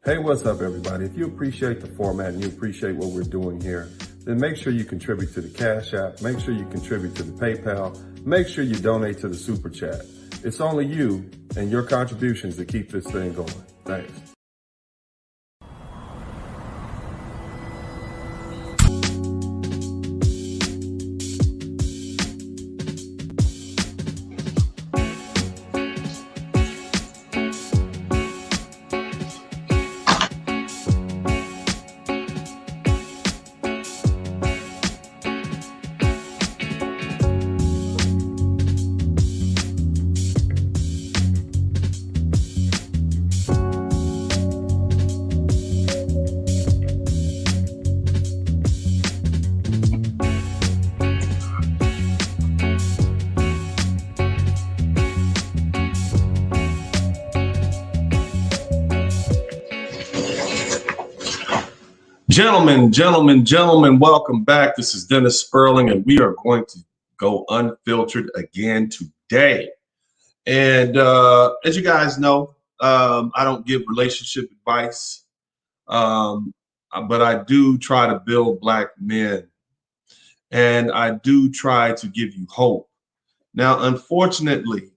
Hey, what's up, everybody? If you appreciate the format and you appreciate what we're doing here, then make sure you contribute to the Cash App, make sure you contribute to the PayPal, make sure you donate to the Super Chat. It's only you and your contributions that keep this thing going. Thanks. Gentlemen, welcome back. This is Dennis Spurling, and we are going to go unfiltered again today. And as you guys know, I don't give relationship advice, but I do try to build Black men, and I do try to give you hope. Now, unfortunately,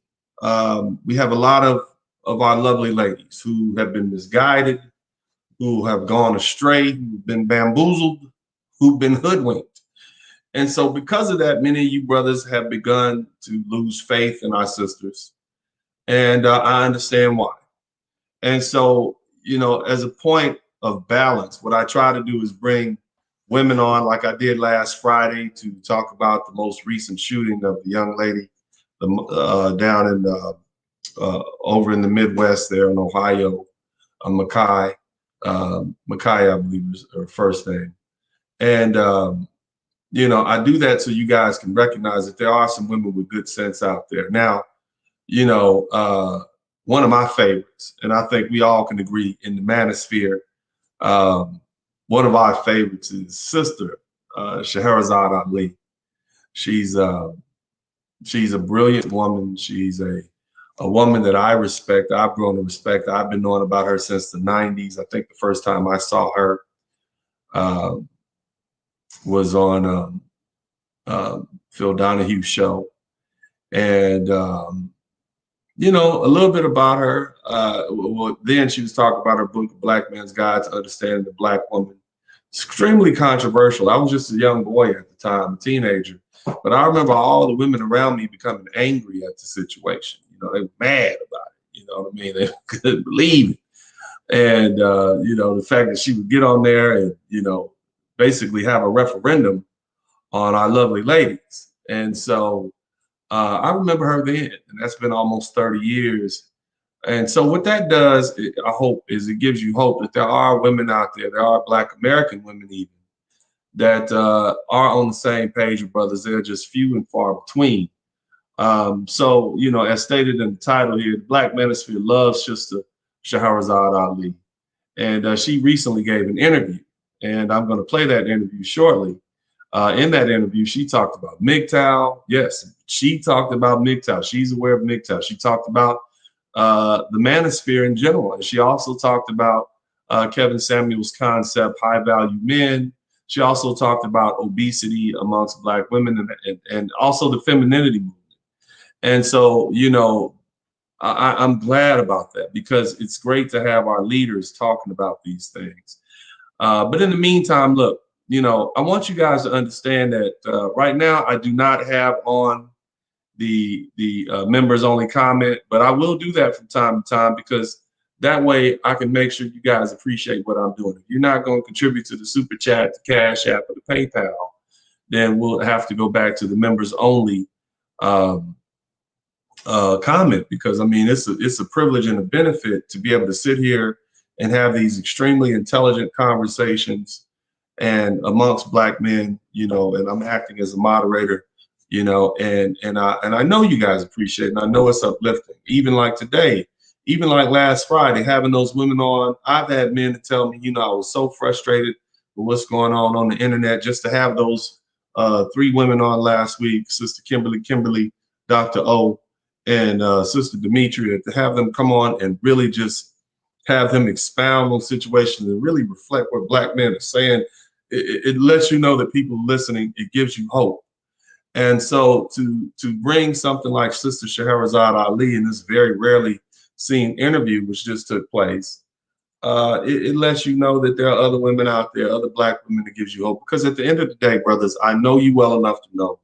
we have a lot of our lovely ladies who have been misguided, who have gone astray, who've been bamboozled, who've been hoodwinked. And so because of that, many of you brothers have begun to lose faith in our sisters. And I understand why. And so, you know, as a point of balance, what I try to do is bring women on, like I did last Friday, to talk about the most recent shooting of the young lady down in over in the Midwest there in Ohio, Makai, I believe is her first name. And, you know, I do that so you guys can recognize that there are some women with good sense out there. Now, you know, one of my favorites, and I think we all can agree in the manosphere, one of our favorites is Sister Shaharazad Ali. She's a brilliant woman. She's a woman that I respect. I've grown to respect. I've been knowing about her since the 90s. I think the first time I saw her was on Phil Donahue's show. And, you know, a little bit about her. Well, then she was talking about her book, The Black Man's Guide to Understanding the Black Woman. Extremely controversial. I was just a young boy at the time, a teenager. But I remember all the women around me becoming angry at the situation. You know, they were mad about it. You know what I mean? They couldn't believe it. And, you know, the fact that she would get on there and, you know, basically have a referendum on our lovely ladies. And so I remember her then, and that's been almost 30 years. And so what that does, I hope, is it gives you hope that there are women out there, there are Black American women even, that are on the same page with brothers. They're just few and far between. So, you know, as stated in the title here, the Black Manosphere loves Sister Shaharazad Ali. And she recently gave an interview, and I'm going to play that interview shortly. In that interview, she talked about MGTOW. Yes, she talked about MGTOW. She's aware of MGTOW. She talked about the manosphere in general. And she also talked about Kevin Samuel's concept, high value men. She also talked about obesity amongst Black women and also the femininity movement. And so, you know, I'm glad about that because it's great to have our leaders talking about these things. But in the meantime, look, you know, I want you guys to understand that right now I do not have on the members only comment, but I will do that from time to time because that way I can make sure you guys appreciate what I'm doing. If you're not going to contribute to the Super Chat, the Cash App, or the PayPal, then we'll have to go back to the members only comment because I mean it's a privilege and a benefit to be able to sit here and have these extremely intelligent conversations and amongst Black men, you know, and I'm acting as a moderator, you know, and I know you guys appreciate it, and I know it's uplifting. Even like today, even like last Friday, having those women on, I've had men to tell me, you know, I was so frustrated with what's going on the internet. Just to have those 3 women on last week, Sister Kimberly, Dr. O, and Sister Demetria, to have them come on and really just have him expound on situations and really reflect what Black men are saying. It lets you know that people listening, it gives you hope. And so to bring something like Sister Shaharazad Ali in this very rarely seen interview, which just took place, it lets you know that there are other women out there, other Black women, that gives you hope. Because at the end of the day, brothers, I know you well enough to know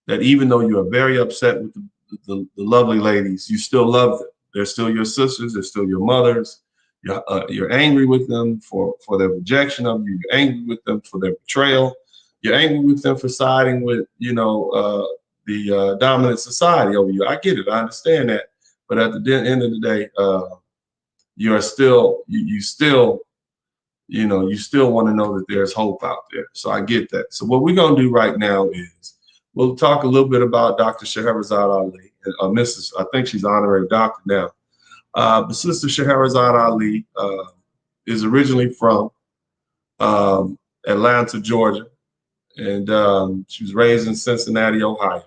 that even though you are very upset with the lovely ladies, you still love them. They're still your sisters. They're still your mothers. You're angry with them for their rejection of you. You're angry with them for their betrayal. You're angry with them for siding with, the dominant society over you. I get it. I understand that. But at the end of the day, you are still, you still, you still want to know that there's hope out there. So I get that. So what we're going to do right now is we'll talk a little bit about Dr. Shaharazad Ali, Mrs. I think she's honorary doctor now. But Sister Shaharazad Ali is originally from Atlanta, Georgia, and she was raised in Cincinnati, Ohio.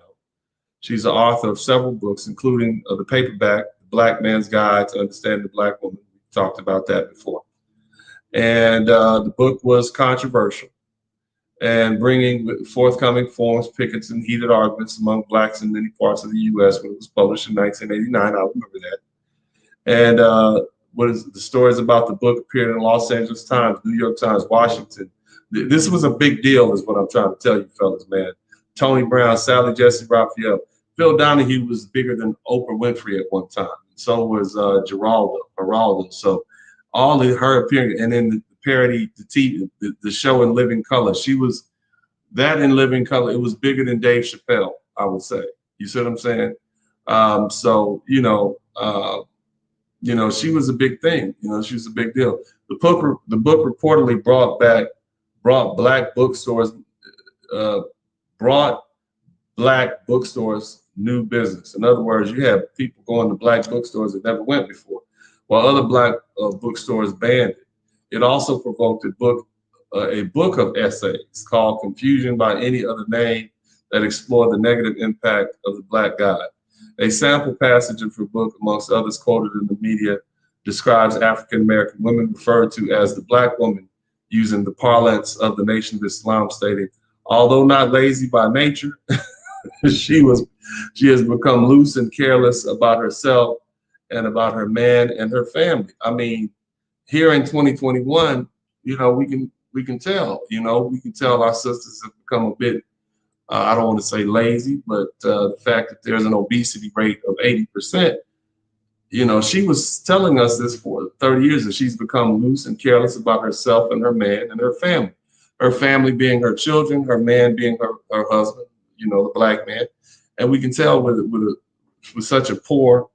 She's the author of several books, including the paperback, The Black Man's Guide to Understand the Black Woman. We talked about that before. And the book was controversial and bringing forthcoming forms, pickets, and heated arguments among Blacks in many parts of the U.S. when it was published in 1989. I remember that. And what is the stories about the book appeared in Los Angeles Times, New York Times, Washington. This was a big deal, is what I'm trying to tell you, fellas, man. Tony Brown, Sally Jesse Raphael. Phil Donahue was bigger than Oprah Winfrey at one time. So was Geraldo. So all of her appearing, and then the parody, the TV, the show in Living Color. She was that in Living Color. It was bigger than Dave Chappelle, I would say. You see what I'm saying? So she was a big thing. She was a big deal. The book reportedly brought Black bookstores new business. In other words, you have people going to Black bookstores that never went before, while other Black bookstores banned it. It also provoked a book of essays called Confusion by Any Other Name that explored the negative impact of the Black God. A sample passage of her book, amongst others quoted in the media, describes African American women referred to as the Black woman, using the parlance of the Nation of Islam, stating, although not lazy by nature, she has become loose and careless about herself and about her man and her family. I mean, here in 2021, we can tell, we can tell our sisters have become a bit, I don't want to say lazy, but the fact that there's an obesity rate of 80%, she was telling us this for 30 years, that she's become loose and careless about herself and her man and her family. Her family being her children, her man being her husband, the Black man. And we can tell with such a poor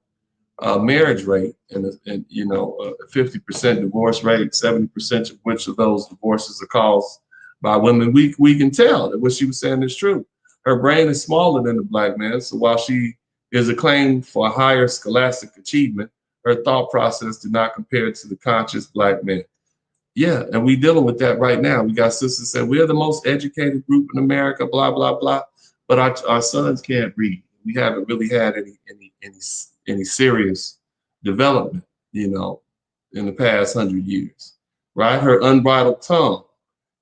marriage rate and a 50% divorce rate, 70% of which of those divorces are caused by women, we can tell that what she was saying is true. Her brain is smaller than the Black man, so while she is acclaimed for a higher scholastic achievement, her thought process did not compare to the conscious Black man. Yeah, and we dealing with that right now. We got sisters saying we're the most educated group in America, blah blah blah, but our sons can't read. We haven't really had any serious development, in the past 100 years, right? Her unbridled tongue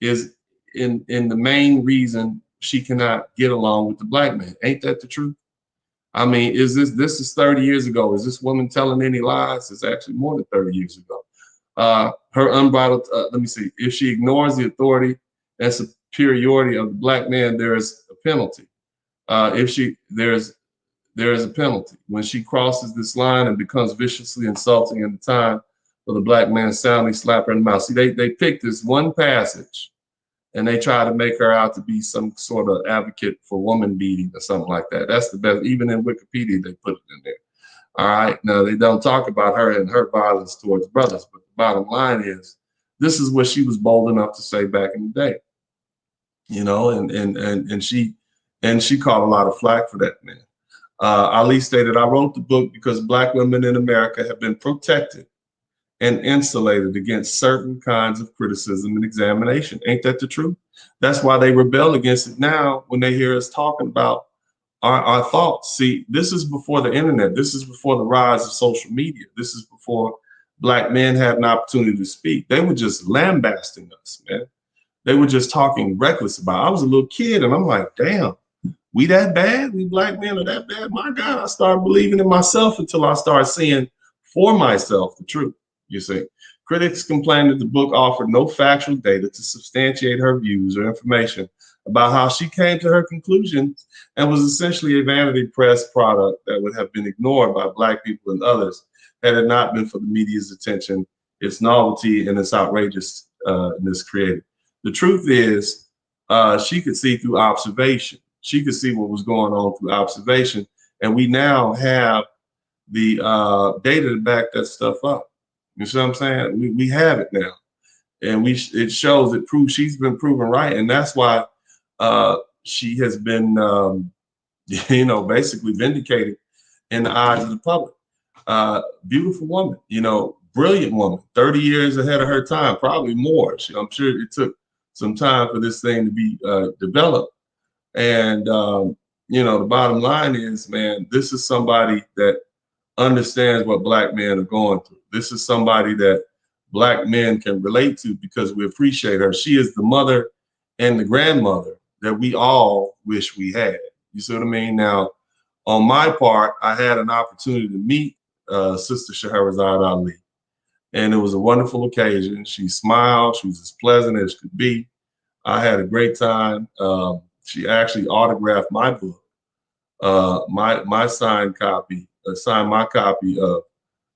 is in the main reason she cannot get along with the Black man. Ain't that the truth? I mean, this is 30 years ago. Is this woman telling any lies? It's actually more than 30 years ago. Her unbridled, let me see, if she ignores the authority and superiority of the Black man, there is a penalty. There is a penalty. When she crosses this line and becomes viciously insulting in the time for the Black man soundly slap her in the mouth. See, they picked this one passage and they try to make her out to be some sort of advocate for woman beating or something like that. That's the best. Even in Wikipedia, they put it in there. All right. Now, they don't talk about her and her violence towards brothers, but the bottom line is this is what she was bold enough to say back in the day, and she caught a lot of flack for that, man. Ali stated, I wrote the book because Black women in America have been protected and insulated against certain kinds of criticism and examination. Ain't that the truth? That's why they rebel against it now when they hear us talking about our thoughts. See, this is before the internet. This is before the rise of social media. This is before Black men had an opportunity to speak, they were just lambasting us, man. They were just talking reckless about it. I was a little kid and I'm like, damn, we that bad? We Black men are that bad? My God, I started believing in myself until I started seeing for myself the truth, you see. Critics complained that the book offered no factual data to substantiate her views or information about how she came to her conclusions, and was essentially a vanity press product that would have been ignored by Black people and others had it not been for the media's attention, its novelty, and its outrageousness created. The truth is, she could see through observation. She could see what was going on through observation, and we now have the data to back that stuff up. You see what I'm saying? We have it now, and it shows, it proves she's been proven right, and that's why she has been, you know, basically vindicated in the eyes of the public. Beautiful woman, you know, brilliant woman, 30 years ahead of her time, probably more. I'm sure it took some time for this thing to be developed. And, you know, the bottom line is, man, this is somebody that understands what Black men are going through. This is somebody that Black men can relate to because we appreciate her. She is the mother and the grandmother that we all wish we had. You see what I mean? Now, on my part, I had an opportunity to meet Sister Shaharazad Ali, and it was a wonderful occasion. She smiled. She was as pleasant as could be. I had a great time. She actually autographed my book, my signed copy, signed my copy of,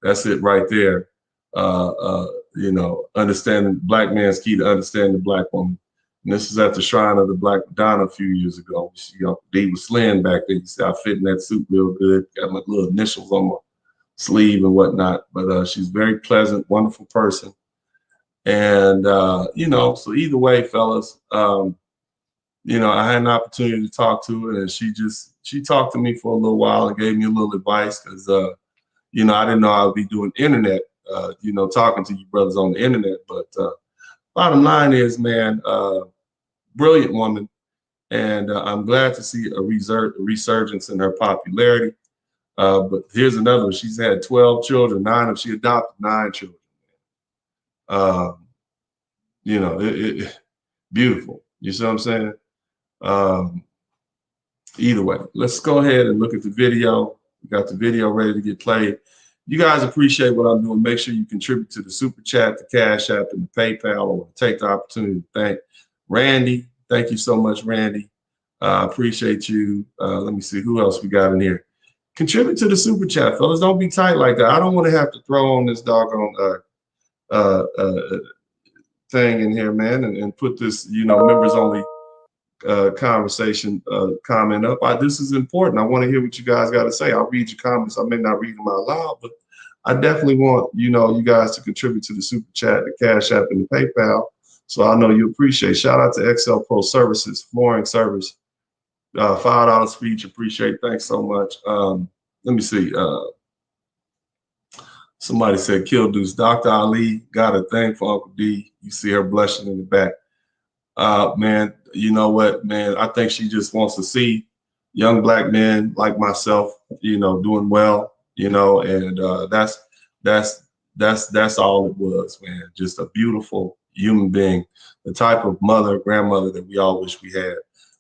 that's it right there. You know, understanding Black man's key to understanding the Black woman. And this is at the Shrine of the Black Madonna a few years ago. She, you know, Dee was slaying back there. You see, I fit in that suit real good. Got my little initials on my sleeve and whatnot. But she's very pleasant, wonderful person. And, you know, so either way, fellas, you know, I had an opportunity to talk to her, and she talked to me for a little while and gave me a little advice because, you know, I didn't know I would be doing internet, you know, talking to you brothers on the internet. But bottom line is, man, brilliant woman. And I'm glad to see a resurgence in her popularity. But here's another one. She's had 12 children, she adopted 9 children. You know, beautiful. You see what I'm saying? Either way, let's go ahead and look at the video. We got the video ready to get played. You guys appreciate what I'm doing. Make sure you contribute to the Super Chat, the Cash App, and the PayPal. I want to take the opportunity to thank Randy. Thank you so much, Randy. Appreciate you. Let me see who else we got in here. Contribute to the Super Chat, fellas. Don't be tight like that. I don't want to have to throw on this doggone thing in here, man, and put this, you know, members only conversation comment up. This is important. I want to hear what you guys got to say. I'll read your comments. I may not read them out loud, but I definitely want, you know, you guys to contribute to the Super Chat, the Cash App, and the PayPal. So I know you appreciate. Shout out to XL Pro Services, flooring service. $5 for each. Appreciate. Thanks so much. Let me see. Somebody said kill Deuce. Dr. Ali got a thing for Uncle D. You see her blushing in the back. Man, you know what, man? I think she just wants to see young Black men like myself, you know, doing well, you know, and that's all it was, man. Just a beautiful human being, the type of mother, grandmother that we all wish we had.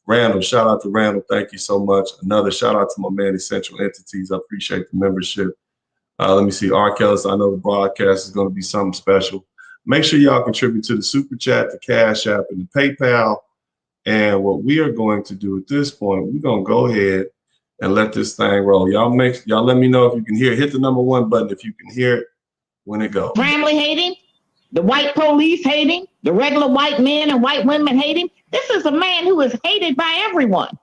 Randall, shout out to Randall. Thank you so much. Another shout out to my man, Essential Entities. I appreciate the membership. Let me see. R. Kellis, I know the broadcast is going to be something special. Make sure y'all contribute to the Super Chat, the Cash App, and the PayPal. And what we are going to do at this point, we're going to go ahead and let this thing roll. Y'all let me know if you can hear it. Hit the #1 button if you can hear it when it goes. Family hating, the white police hating, the regular white men and white women hating. This is a man who is hated by everyone.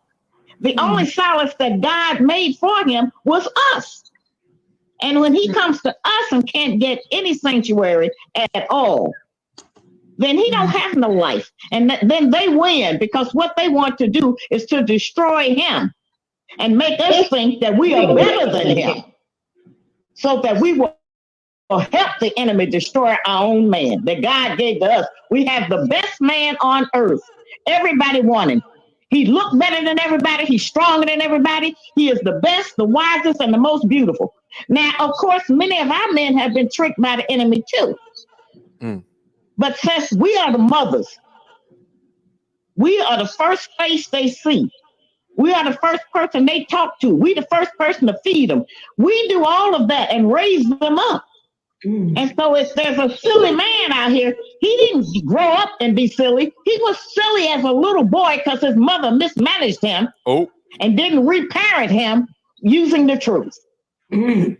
The only solace that God made for him was us. And when he comes to us and can't get any sanctuary at all, then he don't have no life. And then they win, because what they want to do is to destroy him and make us think that we are better than him, so that we will help the enemy destroy our own man that God gave to us. We have the best man on earth. Everybody want him. He looked better than everybody. He's stronger than everybody. He is the best, the wisest, and the most beautiful. Now, of course, many of our men have been tricked by the enemy too. But since we are the mothers, we are the first face they see. We are the first person they talk to. We the first person to feed them. We do all of that and raise them up. And so if there's a silly man out here, he didn't grow up and be silly. He was silly as a little boy because his mother mismanaged him and didn't reparent him using the truth.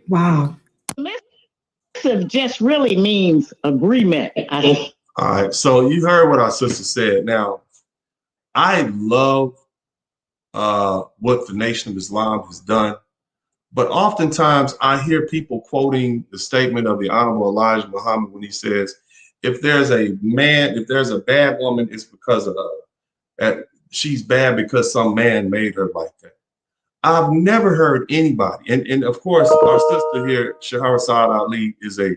Wow. Submissive just really means agreement. All right. So you heard what our sister said. Now, I love what the Nation of Islam has done. But oftentimes I hear people quoting the statement of the Honorable Elijah Muhammad when he says, if there's a bad woman, it's because of she's bad because some man made her like that. I've never heard anybody, and of course our sister here, Shaharazad Ali, is a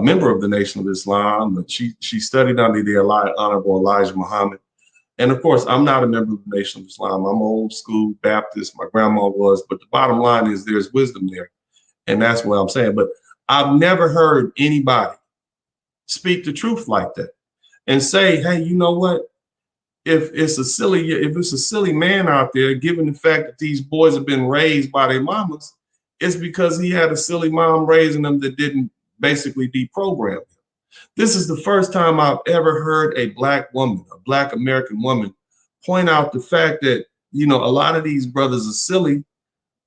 member of the Nation of Islam, but she studied under the Honorable Elijah Muhammad. And of course, I'm not a member of the Nation of Islam. I'm old school Baptist. My grandma was. But the bottom line is there's wisdom there. And that's what I'm saying. But I've never heard anybody speak the truth like that and say, hey, you know what? If it's a silly man out there, given the fact that these boys have been raised by their mamas, it's because he had a silly mom raising them that didn't basically deprogram him. This is the first time I've ever heard a black woman, a black American woman, point out the fact that, a lot of these brothers are silly,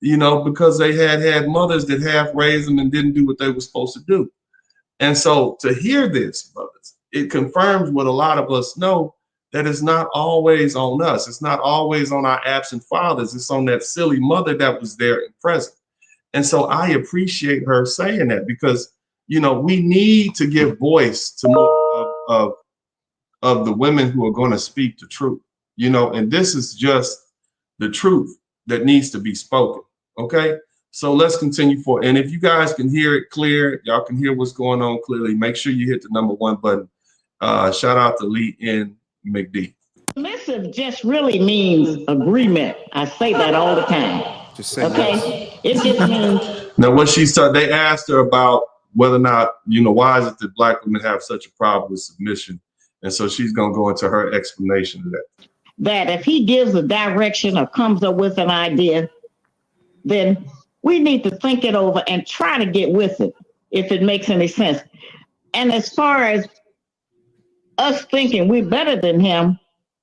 because they had mothers that half raised them and didn't do what they were supposed to do. And so to hear this, brothers, it confirms what a lot of us know, that it's not always on us. It's not always on our absent fathers. It's on that silly mother that was there and present. And so I appreciate her saying that, because we need to give voice to more of the women who are going to speak the truth, and this is just the truth that needs to be spoken. Okay, so let's continue forward. And if you guys can hear it clear, y'all can hear what's going on clearly, make sure you hit the #1 button. Shout out to Lee and McD. Submissive just really means agreement. I say that all the time. Okay, it just means. Now, what they asked her about whether or not, why is it that black women have such a problem with submission? And so she's going to go into her explanation of that. That if he gives a direction or comes up with an idea, then we need to think it over and try to get with it, if it makes any sense. And as far as us thinking we're better than him,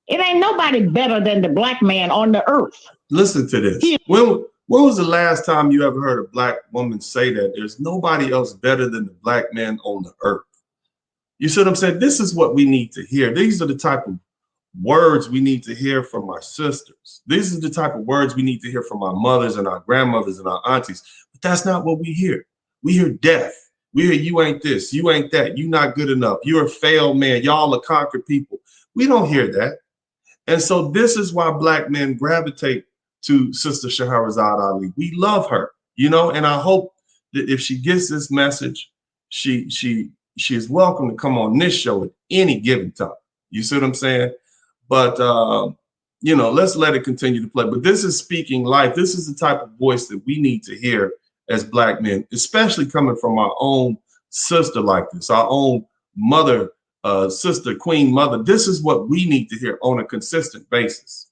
it ain't nobody better than the black man on the earth. Listen to this. When was the last time you ever heard a black woman say that? There's nobody else better than the black man on the earth. You see what I'm saying? This is what we need to hear. These are the type of words we need to hear from our sisters. These are the type of words we need to hear from our mothers and our grandmothers and our aunties. But that's not what we hear. We hear death. We hear you ain't this, you ain't that, you not good enough, you're a failed man, y'all are conquered people. We don't hear that. And so this is why black men gravitate to Sister Shaharazad Ali. We love her, and I hope that if she gets this message, she is welcome to come on this show at any given time. You see what I'm saying? But let's let it continue to play. But this is speaking life. This is the type of voice that we need to hear as black men, especially coming from our own sister like this, our own mother, sister, queen mother. This is what we need to hear on a consistent basis.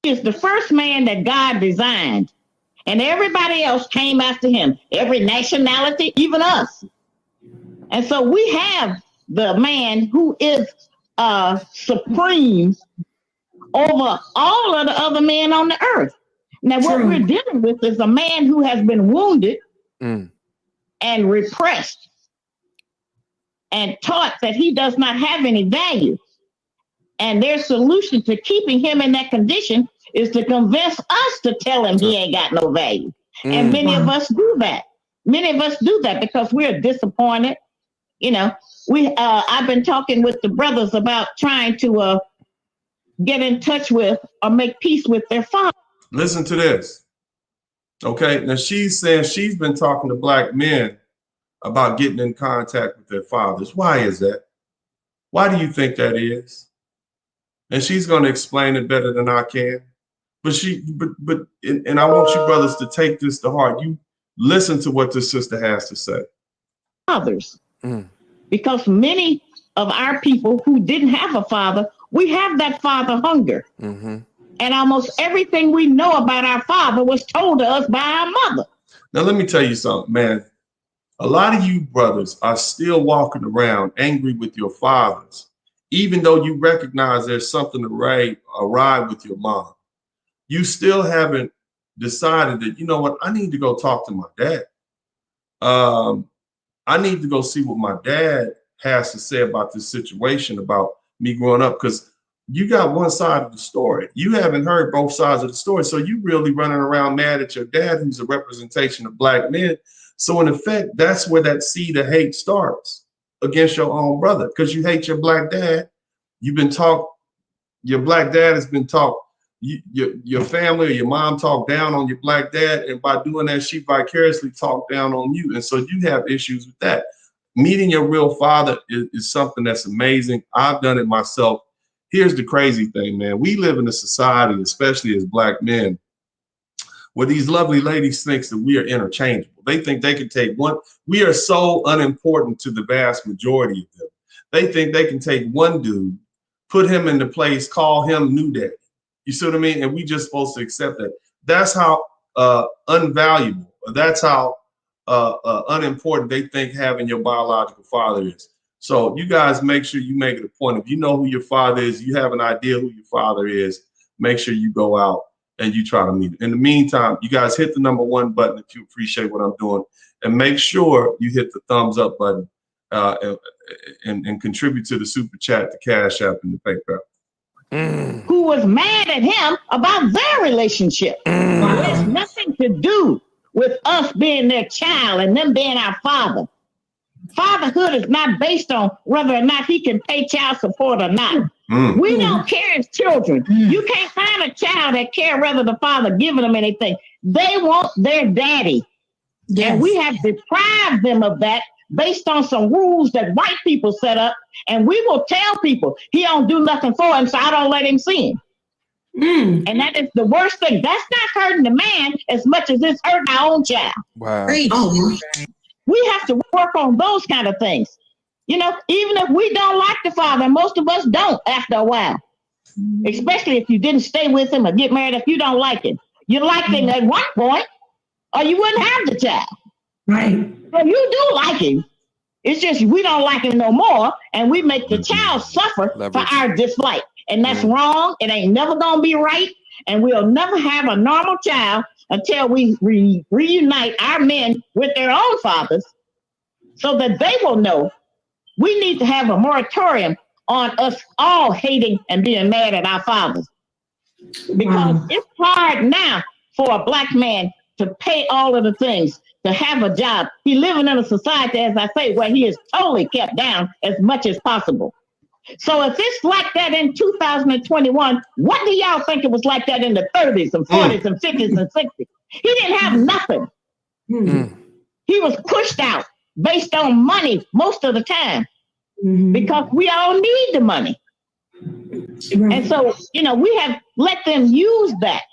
He is the first man that God designed, and everybody else came after him, every nationality, even us. And so we have the man who is supreme over all of the other men on the earth. Now, what we're dealing with is a man who has been wounded and repressed and taught that he does not have any value. And their solution to keeping him in that condition is to convince us to tell him he ain't got no value. And many of us do that. Many of us do that because we're disappointed. I've been talking with the brothers about trying to get in touch with or make peace with their father. Listen to this. Okay, now she's saying she's been talking to black men about getting in contact with their fathers. Why is that? Why do you think that is? And she's going to explain it better than I can. But I want you brothers to take this to heart. Listen to what this sister has to say. Others, because many of our people who didn't have a father, we have that father hunger. And almost everything we know about our father was told to us by our mother. Now, let me tell you something, man. A lot of you brothers are still walking around angry with your fathers, even though you recognize there's something awry with your mom. You still haven't decided that, you know what, I need to go talk to my dad. I need to go see what my dad has to say about this situation, about me growing up, because you got one side of the story. You haven't heard both sides of the story. So you really running around mad at your dad, who's a representation of black men. So in effect, that's where that seed of hate starts against your own brother, because you hate your black dad. You've been taught, your black dad has been taught, your family or your mom talked down on your black dad. And by doing that, she vicariously talked down on you. And so you have issues with that. Meeting your real father is something that's amazing. I've done it myself. Here's the crazy thing, man. We live in a society, especially as black men, where these lovely ladies think that we are interchangeable. They think they can take one. We are so unimportant to the vast majority of them. They think they can take one dude, put him into place, call him new daddy. You see what I mean? And we just supposed to accept that. That's how unvaluable, that's how unimportant they think having your biological father is. So you guys make sure you make it a point. If you know who your father is, you have an idea who your father is, make sure you go out and you try to meet him. In the meantime, you guys hit the #1 button if you appreciate what I'm doing, and make sure you hit the thumbs up button and contribute to the super chat, the Cash App, and the PayPal. Who was mad at him about their relationship. It has nothing to do with us being their child and them being our father. Fatherhood is not based on whether or not he can pay child support or not. We don't care as children. You can't find a child that care whether the father giving them anything. They want their daddy. Yes. And we have deprived them of that based on some rules that white people set up. And we will tell people he don't do nothing for him, so I don't let him see him. And that is the worst thing. That's not hurting the man as much as it's hurting our own child. Wow. We have to work on those kind of things. You know, even if we don't like the father, most of us don't after a while, especially if you didn't stay with him or get married. If you don't like him, you liked him at one point, or you wouldn't have the child. Right. So you do like him. It's just we don't like him no more, and we make the child suffer for our dislike. And that's wrong. It ain't never going to be right. And we'll never have a normal child until we reunite our men with their own fathers so that they will know we need to have a moratorium on us all hating and being mad at our fathers. Because it's hard now for a black man to pay all of the things, to have a job. He's living in a society, as I say, where he is totally kept down as much as possible. So if it's like that in 2021, what do y'all think it was like that in the 30s and 40s and 50s and 60s? He didn't have nothing. He was pushed out based on money most of the time because we all need the money. And so, you know, we have let them use that.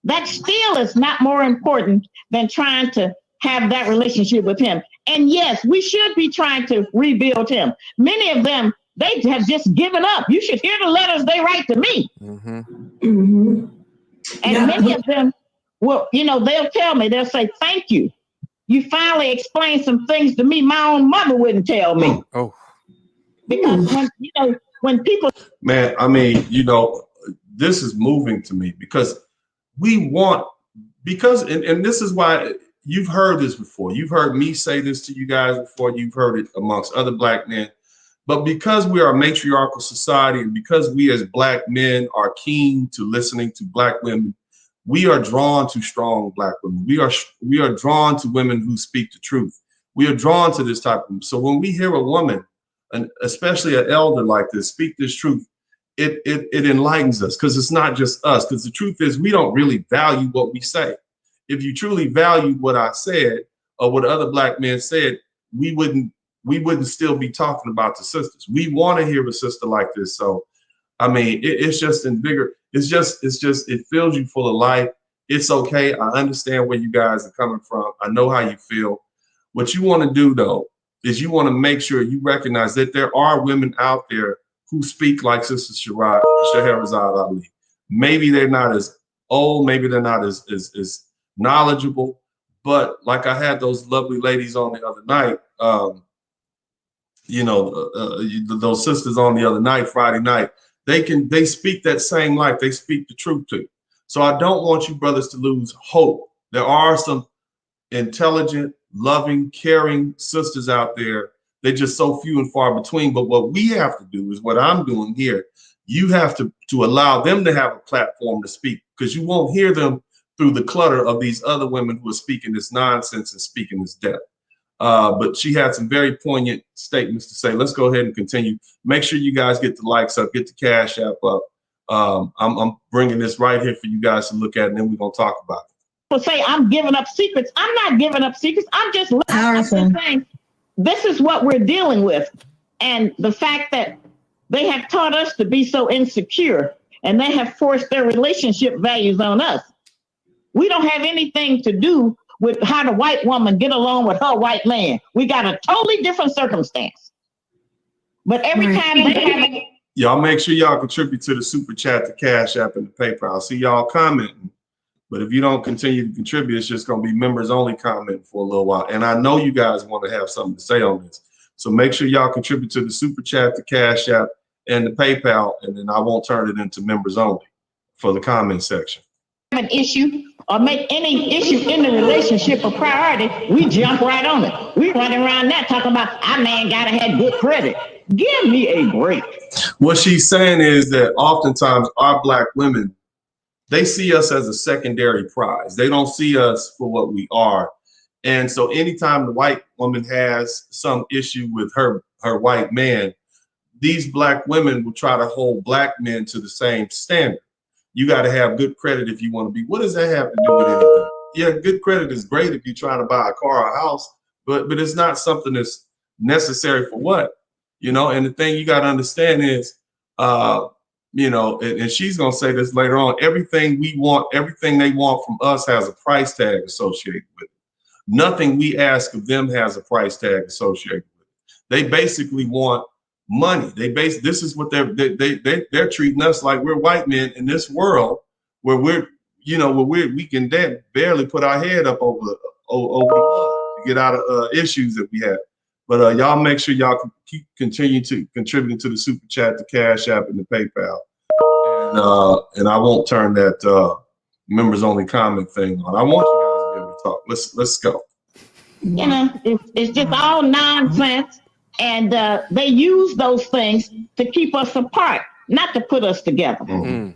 That still is not more important than trying to have that relationship with him. And yes, we should be trying to rebuild him. Many of them, they have just given up. You should hear the letters they write to me. And many of them, well, you know, they'll tell me, they'll say, thank you. You finally explained some things to me my own mother wouldn't tell me. Because when, you know, when people... Man, I mean, you know, this is moving to me because we want, because, and this is why you've heard this before. You've heard me say this to you guys before. You've heard it amongst other black men. But because we are a matriarchal society and because we as black men are keen to listening to black women, we are drawn to strong black women. We are drawn to women who speak the truth. We are drawn to this type of. So when we hear a woman, and especially an elder like this, speak this truth, it enlightens us because it's not just us. Because the truth is, we don't really value what we say. If you truly valued what I said or what other black men said, we wouldn't still be talking about the sisters. We want to hear a sister like this. So, I mean, it's just in bigger. It fills you full of life. It's okay. I understand where you guys are coming from. I know how you feel. What you want to do, though, is you want to make sure you recognize that there are women out there who speak like Sister Shaharazad Ali. Maybe they're not as old, maybe they're not as knowledgeable, but like I had those lovely ladies on the other night, those sisters on the other night, Friday night, they speak that same life. They speak the truth to you. So I don't want you brothers to lose hope. There are some intelligent, loving, caring sisters out there. They're just so few and far between. But what we have to do is what I'm doing here. You have to allow them to have a platform to speak, because you won't hear them through the clutter of these other women who are speaking this nonsense and speaking this death. But she had some very poignant statements to say. Let's go ahead and continue. Make sure you guys get the likes up, get the Cash App up. I'm bringing this right here for you guys to look at, and then we're going to talk about it. People say I'm giving up secrets. I'm not giving up secrets. I'm just saying this is what we're dealing with. And the fact that they have taught us to be so insecure, and they have forced their relationship values on us. We don't have anything to do with how the white woman get along with her white man. We got a totally different circumstance. But every time they have y'all make sure y'all contribute to the super chat, the Cash App, and the PayPal. I see y'all commenting, but if you don't continue to contribute, it's just going to be members only commenting for a little while. And I know you guys want to have something to say on this, so make sure y'all contribute to the super chat, the Cash App, and the PayPal, and then I won't turn it into members only for the comment section. An issue or make any issue in the relationship a priority, we jump right on it. We running around that talking about our man gotta have good credit. Give me a break. What she's saying is that oftentimes our Black women, they see us as a secondary prize. They don't see us for what we are. And so anytime the white woman has some issue with her white man, these Black women will try to hold Black men to the same standard. You got to have good credit if you want to be. What does that have to do with anything? Yeah, good credit is great if you're trying to buy a car or a house, but it's not something that's necessary for what, you know. And the thing you got to understand is, and she's gonna say this later on. Everything we want, everything they want from us has a price tag associated with it. Nothing we ask of them has a price tag associated with it. They basically want money. This is what they're treating us like we're white men in this world where we can barely put our head up over the mud to get out of issues that we have. But y'all make sure y'all keep continue to contributing to the super chat, the Cash App, and the PayPal. And I won't turn that members only comment thing on. I want you guys to be able to talk. Let's go. You know, it's just all nonsense. And they use those things to keep us apart, not to put us together. Mm-hmm.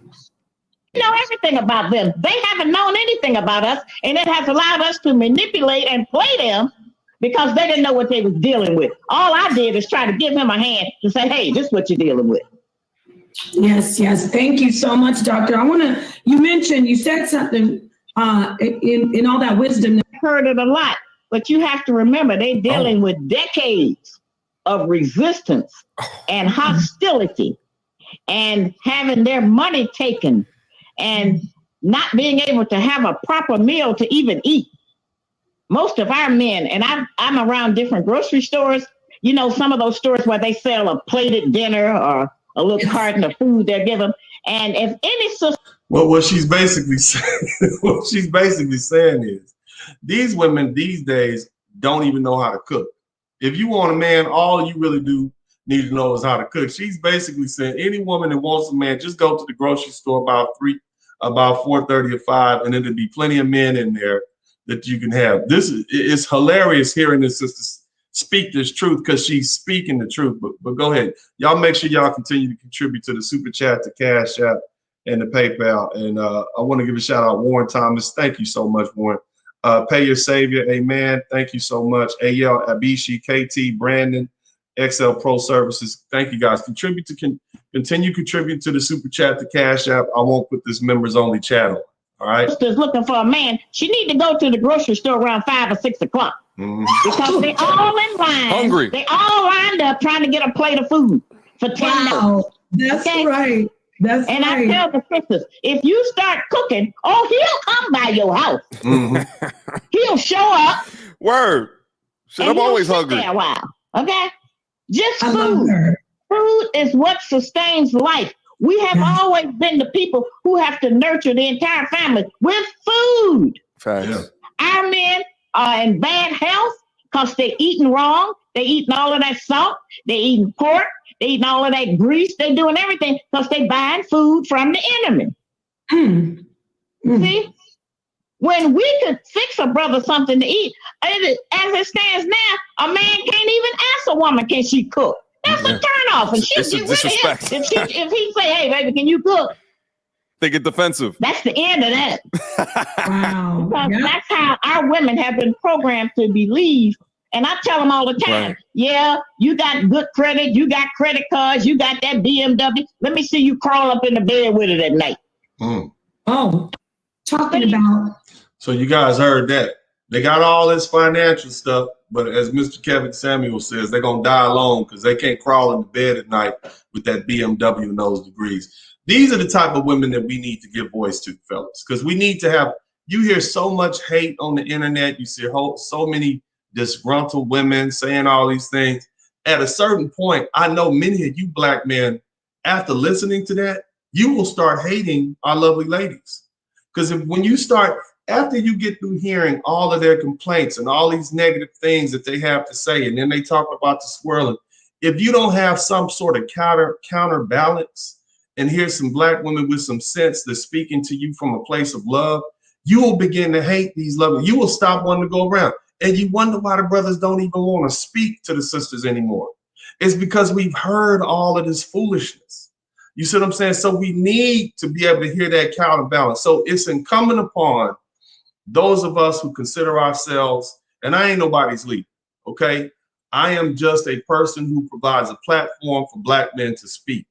You know everything about them. They haven't known anything about us, and it has allowed us to manipulate and play them because they didn't know what they was dealing with. All I did is try to give him a hand to say, hey, this is what you're dealing with. Yes. Thank you so much, Doctor. You said something in all that wisdom. I've heard it a lot, but you have to remember they're dealing with decades of resistance and hostility and having their money taken and not being able to have a proper meal to even eat. Most of our men, and I'm around different grocery stores, you know, some of those stores where they sell a plated dinner or a little carton of food they're given. And if any sister... Well, what she's basically saying is these women these days don't even know how to cook. If you want a man, all you really do need to know is how to cook. She's basically saying any woman that wants a man, just go to the grocery store about 4:30 or 5, and then there'll be plenty of men in there that you can have. It's hilarious hearing this sister speak this truth because she's speaking the truth. But go ahead. Y'all make sure y'all continue to contribute to the super chat, the Cash App, and the PayPal. And I want to give a shout out Warren Thomas. Thank you so much, Warren. Pay Your Savior, amen. Thank you so much. AL, Abishi, KT, Brandon, XL Pro Services. Thank you guys. Continue contribute to the super chat, the Cash App. I won't put this members only chat on. All right. Sister's looking for a man. She need to go to the grocery store around 5 or 6 o'clock because they all in line. Hungry. They all lined up trying to get a plate of food for $10. Wow, that's right. That's And right. I tell the sisters, if you start cooking, oh, he'll come by your house. Mm-hmm. He'll show up. Word. Shit, And I'm always sit hungry. there a while. Okay? Just I love food. her. Food is what sustains life. We have Yes. always been the people who have to nurture the entire family with food. Facts. Yeah. Our men are in bad health because they're eating wrong. They're eating all of that salt. They're eating pork. They're eating all of that grease. They're doing everything because they're buying food from the enemy. Mm. Mm. See? When we could fix a brother something to eat, as it stands now, a man can't even ask a woman, can she cook? That's a turnoff. And she'll It's a get rid of him. disrespect. If he say, hey, baby, can you cook? They get defensive. That's the end of that. Wow. Because Yep. that's how our women have been programmed to believe. And I tell them all the time, Right. yeah, you got good credit, you got credit cards, you got that BMW. Let me see you crawl up in the bed with it at night. Mm. Oh, talking about. So you guys heard that. They got all this financial stuff, but as Mr. Kevin Samuel says, they're going to die alone because they can't crawl into bed at night with that BMW and those degrees. These are the type of women that we need to give voice to, fellas, because we need to have, you hear so much hate on the internet. You see so many disgruntled women saying all these things. At a certain point, I know many of you black men, after listening to that, you will start hating our lovely ladies. Because when you start, after you get through hearing all of their complaints and all these negative things that they have to say, and then they talk about the swirling, if you don't have some sort of counterbalance, and here's some black women with some sense that's speaking to you from a place of love, you will begin to hate these lovely. You will stop wanting to go around. And you wonder why the brothers don't even want to speak to the sisters anymore. It's because we've heard all of this foolishness. You see what I'm saying? So we need to be able to hear that counterbalance. So it's incumbent upon those of us who consider ourselves, and I ain't nobody's leader, okay? I am just a person who provides a platform for black men to speak.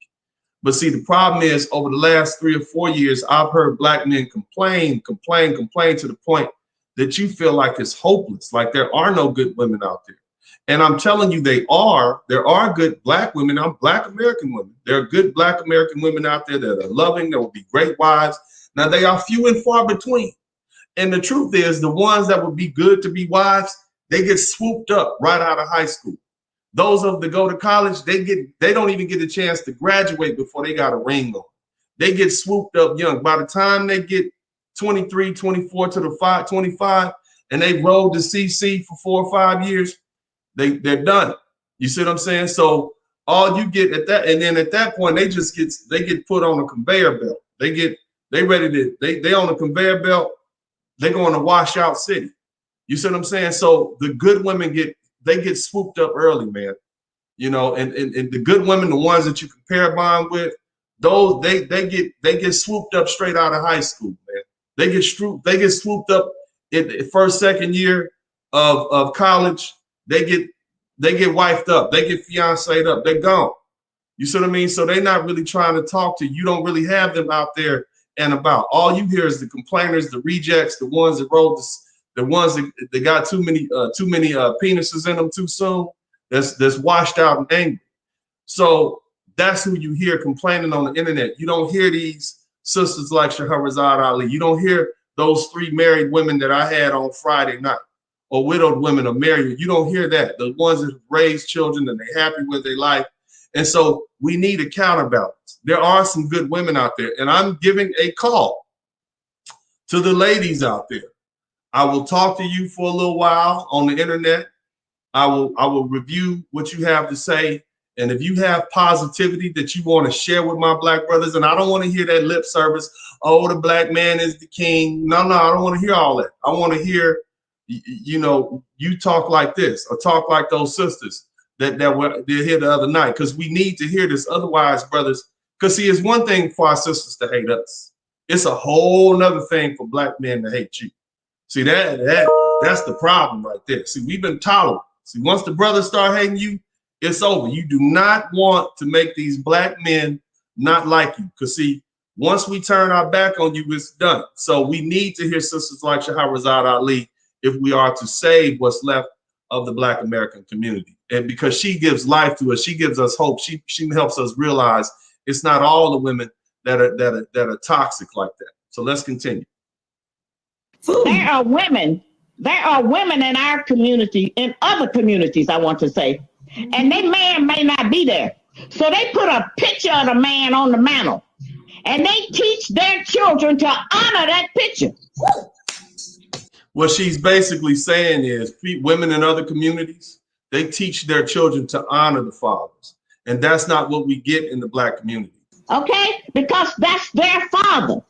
But see, the problem is over the last 3 or 4 years, I've heard black men complain to the point that you feel like it's hopeless, like there are no good women out there. And I'm telling you, there are good black women, black American women. There are good black American women out there that are loving, that will be great wives. Now, they are few and far between. And the truth is, the ones that would be good to be wives, they get swooped up right out of high school. Those of that go to college, they don't even get a chance to graduate before they got a ring on. They get swooped up young. By the time they get 23, 24 to the 25, and they roll to CC for 4 or 5 years, they're done. You see what I'm saying? So all you get at that, and then at that point, they get put on a conveyor belt. They on a conveyor belt. They go in a washout city. You see what I'm saying? So the good women get swooped up early, man. You know, and the good women, the ones that you compare bond with, those they get swooped up straight out of high school, man. They get swooped up in the first, second year of college. They get wifed up. They get fiancéed up. They're gone. You see what I mean? So they're not really trying to talk to you. You don't really have them out there and about. All you hear is the complainers, the rejects, the ones that rolled the ones that got too many penises in them too soon. That's washed out and angry. So that's who you hear complaining on the internet. You don't hear these sisters like Shaharazad Ali. You don't hear those 3 married women that I had on Friday night, or widowed women or married. You don't hear that. The ones that have raised children and they're happy with their life. And so we need a counterbalance. There are some good women out there, and I'm giving a call to the ladies out there. I will talk to you for a little while on the internet. I will review what you have to say. And if you have positivity that you want to share with my black brothers, and I don't want to hear that lip service, oh, the black man is the king. No, I don't want to hear all that. I want to hear, you talk like this, or talk like those sisters that were here the other night, because we need to hear this. Otherwise, brothers, because see, it's one thing for our sisters to hate us. It's a whole nother thing for black men to hate you. See, that's the problem right there. See, we've been tolerant. See, once the brothers start hating you, it's over. You do not want to make these black men not like you. Because see, once we turn our back on you, it's done. So we need to hear sisters like Shaharazad Ali if we are to save what's left of the black American community. And because she gives life to us, she gives us hope. She helps us realize it's not all the women that are toxic like that. So let's continue. There are women in our community, in other communities, I want to say, and they may or may not be there. So they put a picture of the man on the mantle, and they teach their children to honor that picture. What she's basically saying is women in other communities, they teach their children to honor the fathers. And that's not what we get in the Black community. Okay? Because that's their father.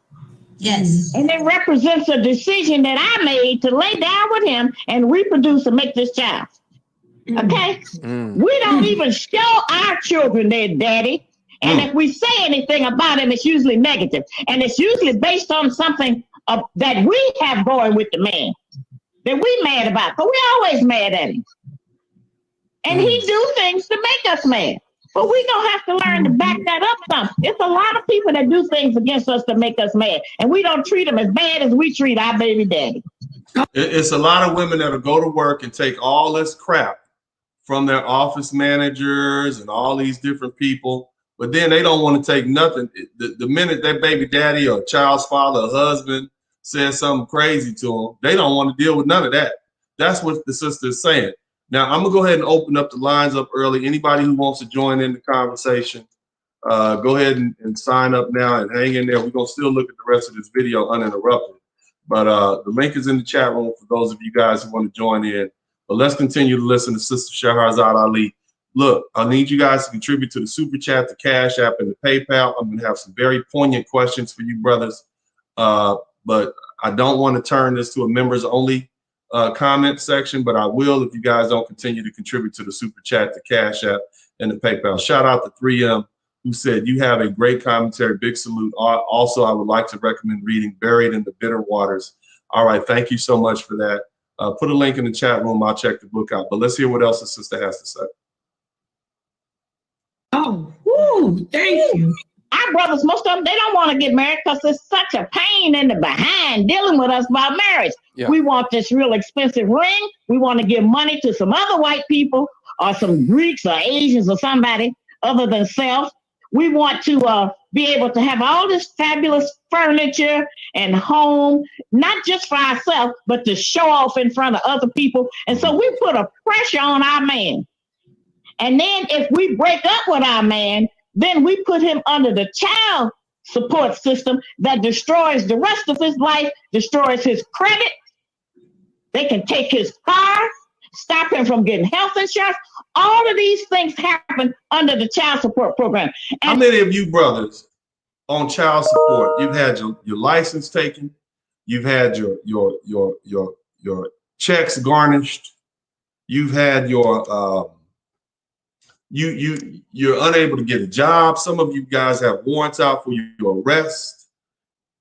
Yes. And it represents a decision that I made to lay down with him and reproduce and make this child. Okay? We don't even show our children their daddy. And if we say anything about him, it's usually negative. And it's usually based on something that we have going with the man that we mad about. But we're always mad at him. And he do things to make us mad. But we don't have to learn to back that up some. It's a lot of people that do things against us to make us mad. And we don't treat them as bad as we treat our baby daddy. It's a lot of women that'll go to work and take all this crap from their office managers and all these different people, but then they don't want to take nothing. The minute their baby daddy or child's father or husband says something crazy to them, they don't want to deal with none of that. That's what the sister is saying. Now, I'm going to go ahead and open up the lines up early. Anybody who wants to join in the conversation, go ahead and sign up now and hang in there. We're going to still look at the rest of this video uninterrupted. But the link is in the chat room for those of you guys who want to join in. But let's continue to listen to Sister Shaharazad Ali. Look, I need you guys to contribute to the Super Chat, the Cash App, and the PayPal. I'm going to have some very poignant questions for you brothers. But I don't want to turn this to a members-only comment section, but I will if you guys don't continue to contribute to the Super Chat, the Cash App, and the PayPal. Shout out to 3M, who said, you have a great commentary. Big salute. Also, I would like to recommend reading Buried in the Bitter Waters. All right, thank you so much for that. Put a link in the chat room. I'll check the book out. But let's hear what else the sister has to say. Oh, woo, thank you. Our brothers, most of them, they don't want to get married because it's such a pain in the behind dealing with us about marriage. Yeah. We want this real expensive ring. We want to give money to some other white people or some Greeks or Asians or somebody other than self. We want to be able to have all this fabulous furniture and home, not just for ourselves, but to show off in front of other people. And so we put a pressure on our man. And then if we break up with our man, then we put him under the child support system that destroys the rest of his life, destroys his credit. They can take his car, stop him from getting health insurance. All of these things happen under the child support program. And how many of you brothers on child support, you've had your license taken, you've had your checks garnished, you've had your you're unable to get a job. Some of you guys have warrants out for your arrest.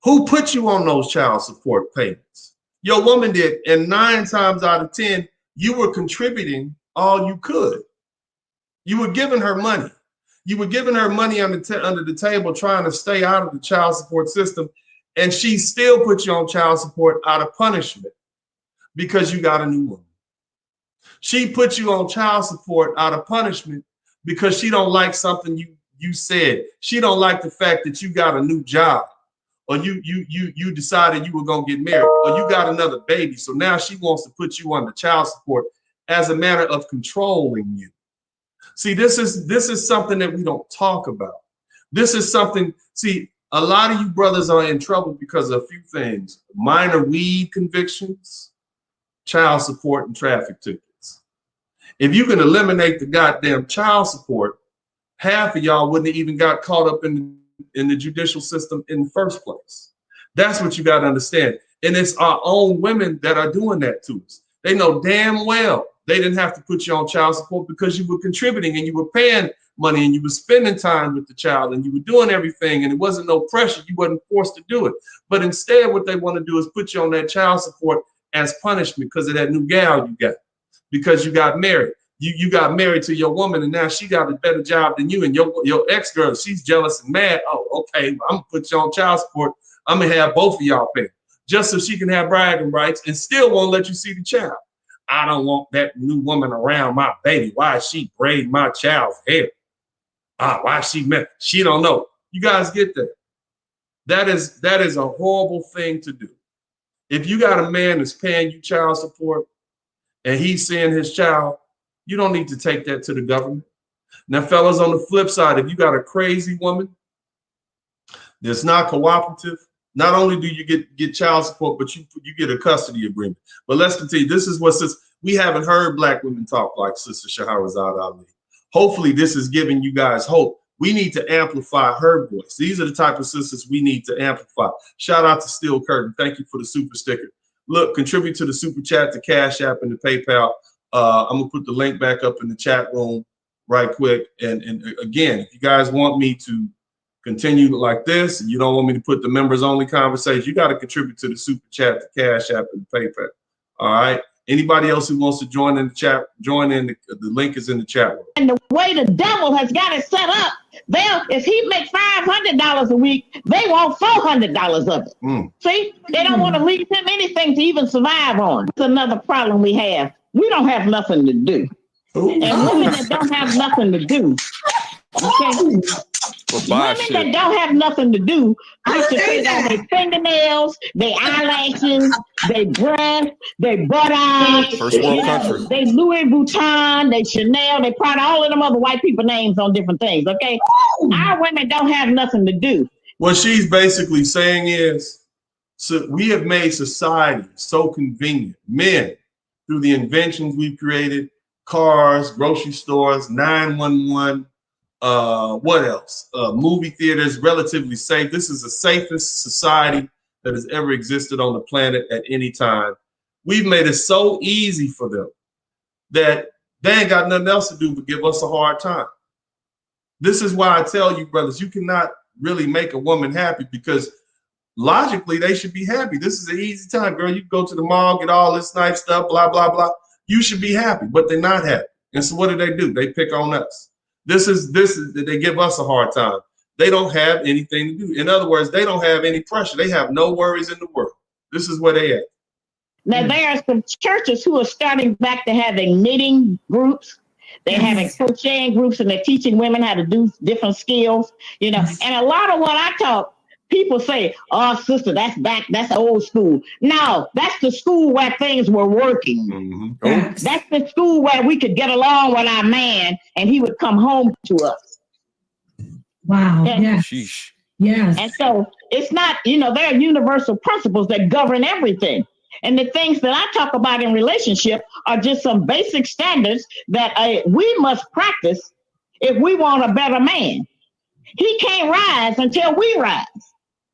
Who put you on those child support payments? Your woman did, and 9 times out of 10, you were contributing all you could. You were giving her money. You were giving her money under the table, trying to stay out of the child support system, and she still put you on child support out of punishment because you got a new woman. She put you on child support out of punishment because she don't like something you said. She don't like the fact that you got a new job, or you decided you were gonna get married, or you got another baby. So now she wants to put you under child support as a matter of controlling you. See, this is something that we don't talk about. This is something, see, a lot of you brothers are in trouble because of a few things: minor weed convictions, child support, and traffic tickets. If you can eliminate the goddamn child support, half of y'all wouldn't have even got caught up in the judicial system in the first place. That's what you got to understand. And it's our own women that are doing that to us. They know damn well they didn't have to put you on child support because you were contributing and you were paying money and you were spending time with the child and you were doing everything, and it wasn't no pressure. You wasn't forced to do it. But instead, what they want to do is put you on that child support as punishment because of that new gal you got. Because you got married. You got married to your woman, and now she got a better job than you, and your ex-girl, she's jealous and mad. Oh, okay, I'm gonna put you on child support. I'm gonna have both of y'all pay just so she can have bragging rights and still won't let you see the child. I don't want that new woman around my baby. Why is she braiding my child's hair? Why is she mad? She don't know. You guys get that. That is a horrible thing to do. If you got a man that's paying you child support and he's seeing his child, you don't need to take that to the government. Now, fellas, on the flip side, if you got a crazy woman that's not cooperative, not only do you get child support, but you get a custody agreement. But let's continue. This is what we haven't heard Black women talk like Sister Shaharazad Ali. Hopefully, this is giving you guys hope. We need to amplify her voice. These are the type of sisters we need to amplify. Shout out to Steel Curtain. Thank you for the super sticker. Look, contribute to the super chat, the Cash App, and the PayPal. I'm gonna put the link back up in the chat room right quick. And again, if you guys want me to continue like this, and you don't want me to put the members only conversation, you got to contribute to the super chat, the Cash App, and the PayPal. All right. Anybody else who wants to join in the chat, join in. The link is in the chat room. And the way the devil has got it set up, if he makes $500 a week, they want $400 of it. See, they don't want to leave him anything to even survive on. That's another problem we have. We don't have nothing to do. And women that don't have nothing to do, okay? Women that don't have nothing to do, like to take out their fingernails, their eyelashes, their breath, their buttocks, First world country. they Louis Vuitton, they Chanel, they Prada, all of them other white people names on different things, okay? Our women don't have nothing to do. What she's basically saying is, so we have made society so convenient. Men, through the inventions we've created, cars, grocery stores, 911, what else? Movie theaters, relatively safe. This is the safest society that has ever existed on the planet at any time. We've made it so easy for them that they ain't got nothing else to do but give us a hard time. This is why I tell you, brothers, you cannot really make a woman happy, because logically they should be happy. This is an easy time, girl. You can go to the mall, get all this nice stuff, blah, blah, blah. You should be happy, but they're not happy. And so what do? They pick on us. This is they give us a hard time. They don't have anything to do. In other words, they don't have any pressure. They have no worries in the world. This is where they at. Now, there are some churches who are starting back to having knitting groups. They're having crocheting groups, and they're teaching women how to do different skills, you know. And a lot of what I talk, people say, oh, sister, that's old school. No, that's the school where things were working. That's the school where we could get along with our man and he would come home to us. Wow. And, Yes. Yes. And so it's not, you know, there are universal principles that govern everything. And the things that I talk about in relationship are just some basic standards that we must practice if we want a better man. He can't rise until we rise.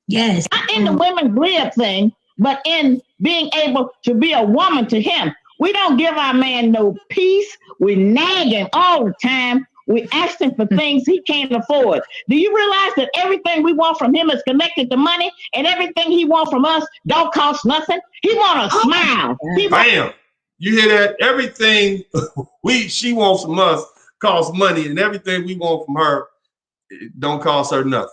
Yes. Not in the women's lib thing, but in being able to be a woman to him. We don't give our man no peace. We nag him all the time. We ask him for things he can't afford. Do you realize that everything we want from him is connected to money, and everything he wants from us don't cost nothing? He want a smile. Bam! You hear that? Everything she wants from us costs money, and everything we want from her don't cost her nothing.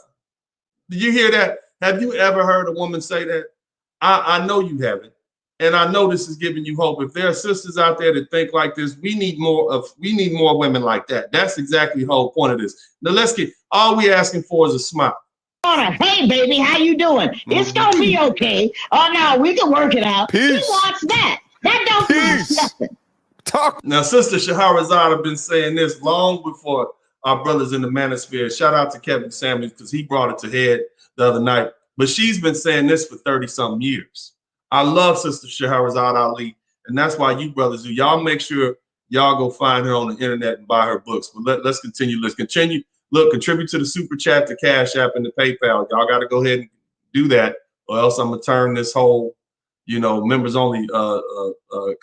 Did you hear that? Have you ever heard a woman say that? I know you haven't. And I know this is giving you hope. If there are sisters out there that think like this, we need more women like that. That's exactly the whole point of this. Now let's get, all we asking for is a smile. Hey baby, how you doing? It's gonna be okay. Oh no, we can work it out. Peace. He wants that. That don't cost nothing. Talk. Now, Sister Shaharazad have been saying this long before our brothers in the manosphere. Shout out to Kevin Samuels, because he brought it to head the other night. But she's been saying this for 30-something years. I love Sister Shaharazad Ali, and that's why you brothers do. Y'all make sure y'all go find her on the internet and buy her books. But let's continue. Let's continue. Look, contribute to the super chat, the Cash App, and the PayPal. Y'all got to go ahead and do that, or else I'm gonna turn this whole, members only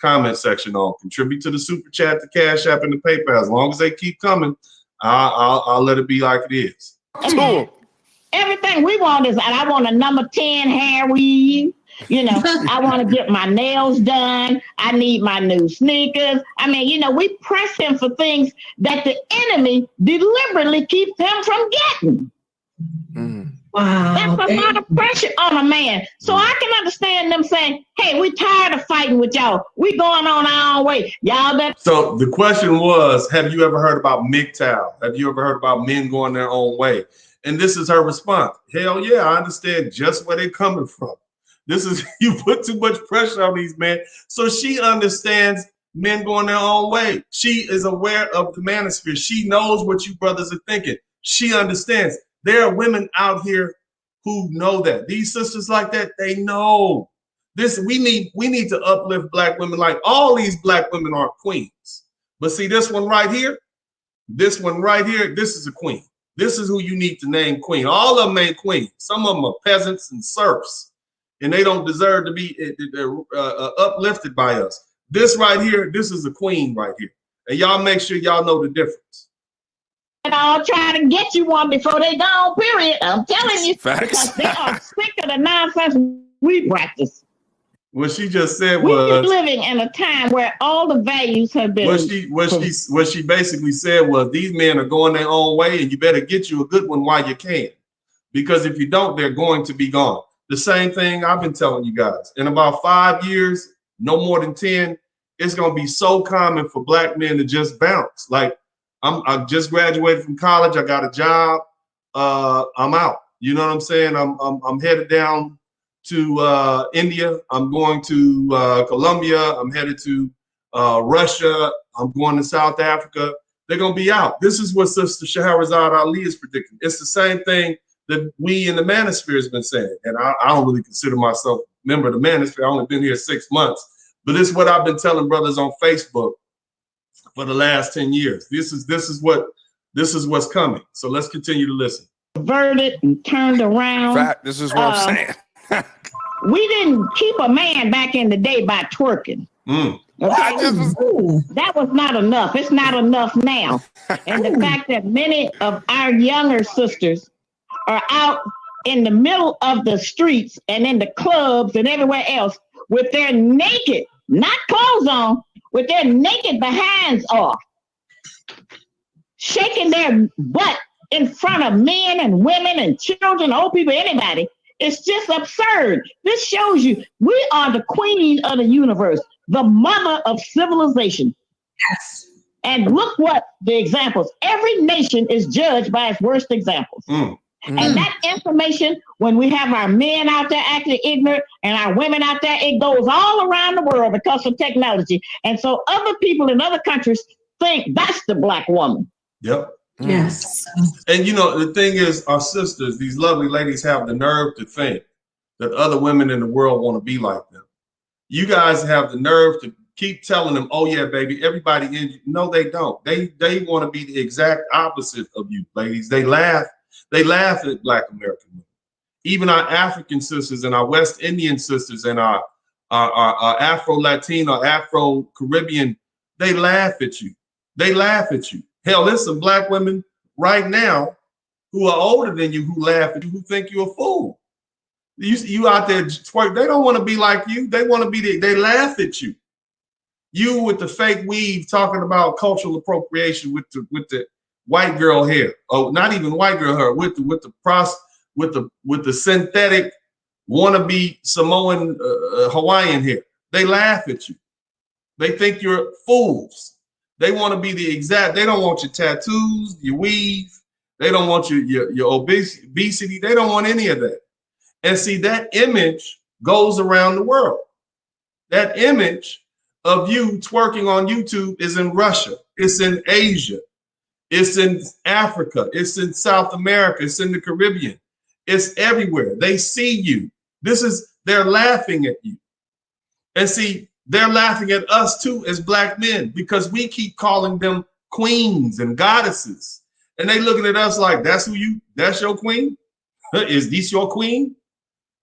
comment section on. Contribute to the super chat, the Cash App, and the PayPal. As long as they keep coming, I'll let it be like it is. Everything we want is, I want a number 10 hair weave. I want to get my nails done. I need my new sneakers. I mean, we press him for things that the enemy deliberately keeps him from getting. Wow. That's a lot of pressure on a man. So I can understand them saying, hey, we're tired of fighting with y'all. We going on our own way. Y'all better. So the question was, have you ever heard about MGTOW? Have you ever heard about men going their own way? And this is her response. Hell yeah, I understand just where they're coming from. This is, you put too much pressure on these men. So she understands men going their own way. She is aware of the manosphere. She knows what you brothers are thinking. She understands. There are women out here who know that. These sisters like that, they know. This, we need to uplift black women. Like, all these black women are queens. But see, this one right here, this is a queen. This is who you need to name queen. All of them ain't queens. Some of them are peasants and serfs, and they don't deserve to be uplifted by us. This right here, this is a queen right here. And y'all make sure y'all know the difference. And I'll try to get you one before they gone, period. I'm telling you. Facts. Because they are sick of the nonsense we practice. What she just said We're was, living in a time where all the values have been. what she basically said was, these men are going their own way, and you better get you a good one while you can, because if you don't, they're going to be gone. The same thing I've been telling you guys. In about 5 years, no more than 10, it's going to be so common for black men to just bounce. Like, I just graduated from college. I got a job. I'm out. You know what I'm saying? I'm headed down to India. I'm going to Colombia. I'm headed to Russia. I'm going to South Africa. They're going to be out. This is what Sister Shaharazad Ali is predicting. It's the same thing that we in the manosphere has been saying. And I don't really consider myself a member of the manosphere. I've only been here 6 months. But this is what I've been telling brothers on Facebook for the last 10 years. This is what's coming. So let's continue to listen. Perverted and turned around. Fact, this is what I'm saying. We didn't keep a man back in the day by twerking. Okay? That was not enough. It's not enough now. And the fact that many of our younger sisters are out in the middle of the streets and in the clubs and everywhere else with their naked, not clothes on, with their naked behinds off, shaking their butt in front of men and women and children, old people, anybody. It's just absurd. This shows you we are the queen of the universe, the mother of civilization. Yes. And look what the examples. Every nation is judged by its worst examples. And that information, when we have our men out there acting ignorant and our women out there, it goes all around the world because of technology. And so other people in other countries think that's the black woman. Yep. Yes. And you know, the thing is, our sisters, these lovely ladies, have the nerve to think that other women in the world want to be like them. You guys have the nerve to keep telling them, oh yeah, baby, everybody in you. No, they don't. They want to be the exact opposite of you, ladies. They laugh at black American women. Even our African sisters and our West Indian sisters and our Afro-Latino, Afro-Caribbean, they laugh at you. They laugh at you. Hell, there's some black women right now who are older than you who laugh at you, who think you're a fool. You out there twerk, they don't want to be like you. They want to be they laugh at you. You with the fake weave talking about cultural appropriation with the white girl hair. Oh, not even white girl hair, with the synthetic wannabe Samoan Hawaiian hair. They laugh at you. They think you're fools. They want to be the exact, they don't want your tattoos, your weave. They don't want your obesity. They don't want any of that. And see, that image goes around the world. That image of you twerking on YouTube is in Russia. It's in Asia. It's in Africa. It's in South America. It's in the Caribbean. It's everywhere. They see you. They're laughing at you. And see, they're laughing at us too as black men because we keep calling them queens and goddesses. And they looking at us like, that's your queen? Is this your queen?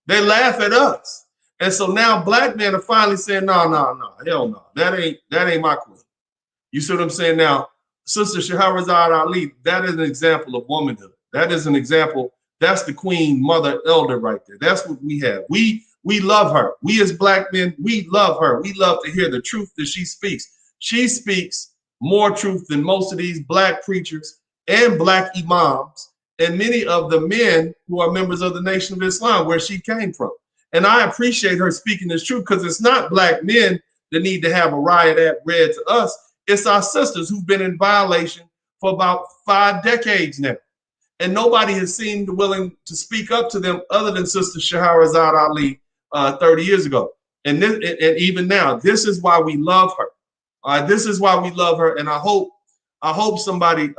They laugh at us. And so now black men are finally saying, no, hell no. That ain't my queen. You see what I'm saying? Now, Sister Shaharazad Ali, that is an example of womanhood. That is an example. That's the queen, mother, elder right there. That's what we have. We love her. We as black men, we love her. We love to hear the truth that she speaks. She speaks more truth than most of these black preachers and black imams and many of the men who are members of the Nation of Islam, where she came from. And I appreciate her speaking this truth because it's not black men that need to have a riot act read to us. It's our sisters who've been in violation for about 5 decades now. and nobody has seemed willing to speak up to them other than Sister Shaharazad Ali 30 years ago. And even now, this is why we love her. This is why we love her, and I hope somebody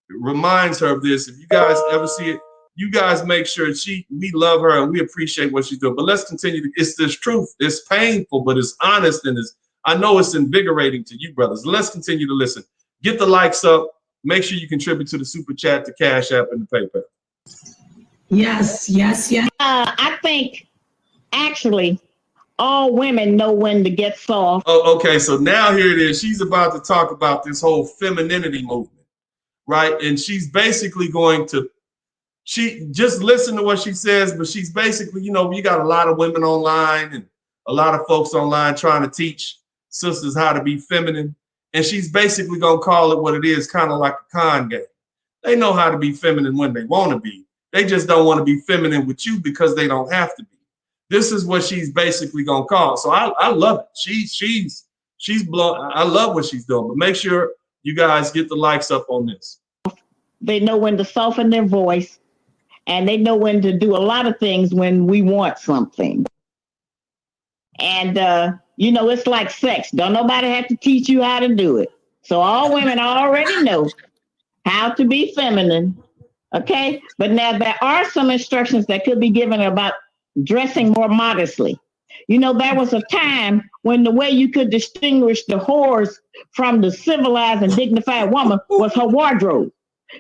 reminds her of this. If you guys ever see it, you guys make sure we love her and we appreciate what she's doing. But let's continue. It's this truth. It's painful, but it's honest, and I know it's invigorating to you, brothers. Let's continue to listen. Get the likes up. Make sure you contribute to the super chat, the Cash App, and the PayPal. Yes. I think actually all women know when to get soft. Oh, okay. So now here it is. She's about to talk about this whole femininity movement, right? And she's basically she just listen to what she says, but she's basically, you got a lot of women online and a lot of folks online trying to teach sisters how to be feminine. And she's basically going to call it what it is, kind of like a con game. They know how to be feminine when they want to be. They just don't want to be feminine with you because they don't have to be. This is what she's basically going to call. So I love it. She's blown. I love what she's doing. But make sure you guys get the likes up on this. They know when to soften their voice, and they know when to do a lot of things when we want something. And, it's like sex. Don't nobody have to teach you how to do it. So all women already know how to be feminine. Okay. But now there are some instructions that could be given about dressing more modestly. There was a time when the way you could distinguish the whores from the civilized and dignified woman was her wardrobe.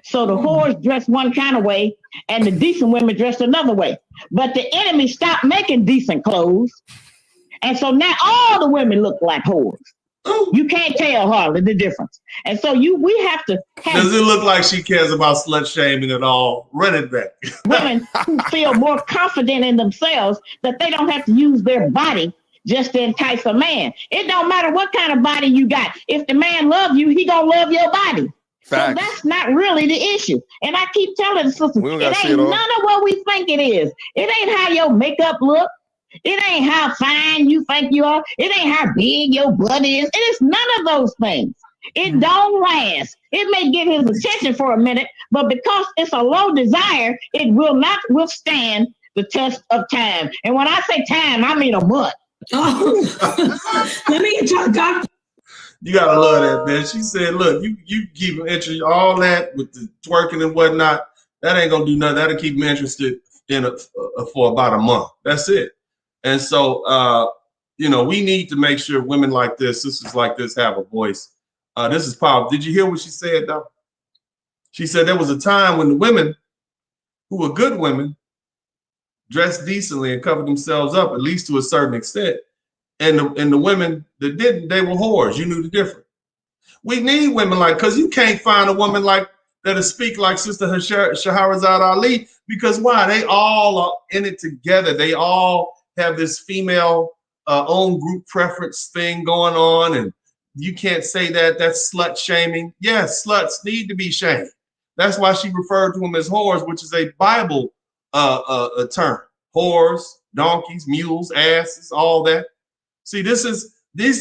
So the whores dressed one kind of way and the decent women dressed another way. But the enemy stopped making decent clothes. And so now all the women look like whores. You can't tell hardly the difference. And so we have to Does it look like she cares about slut shaming at all? Run it back. Women who feel more confident in themselves that they don't have to use their body just to entice a man. It don't matter what kind of body you got. If the man loves you, he gonna love your body. Facts. So that's not really the issue. And I keep telling the sisters, it ain't none of what we think it is. It ain't how your makeup look. It ain't how fine you think you are. It ain't how big your butt is. It is none of those things. It don't last. It may get his attention for a minute, but because it's a low desire, it will not withstand the test of time. And when I say time, I mean a month. Let me talk, Doctor. You gotta love that, man. She said, look, you keep him interested, all that with the twerking and whatnot, that ain't gonna do nothing. That'll keep him interested for about a month. That's it. And so, we need to make sure women like this, sisters like this, have a voice. This is powerful. Did you hear what she said, though? She said there was a time when the women who were good women dressed decently and covered themselves up, at least to a certain extent. And the women that didn't, they were whores. You knew the difference. We need women because you can't find a woman that'll speak like Sister Shaharazad Ali, because why? They all are in it together. They all have this female own group preference thing going on, and you can't say that's slut shaming. Yes, sluts need to be shamed. That's why she referred to them as whores, which is a Bible term. Whores, donkeys, mules, asses, all that. See, these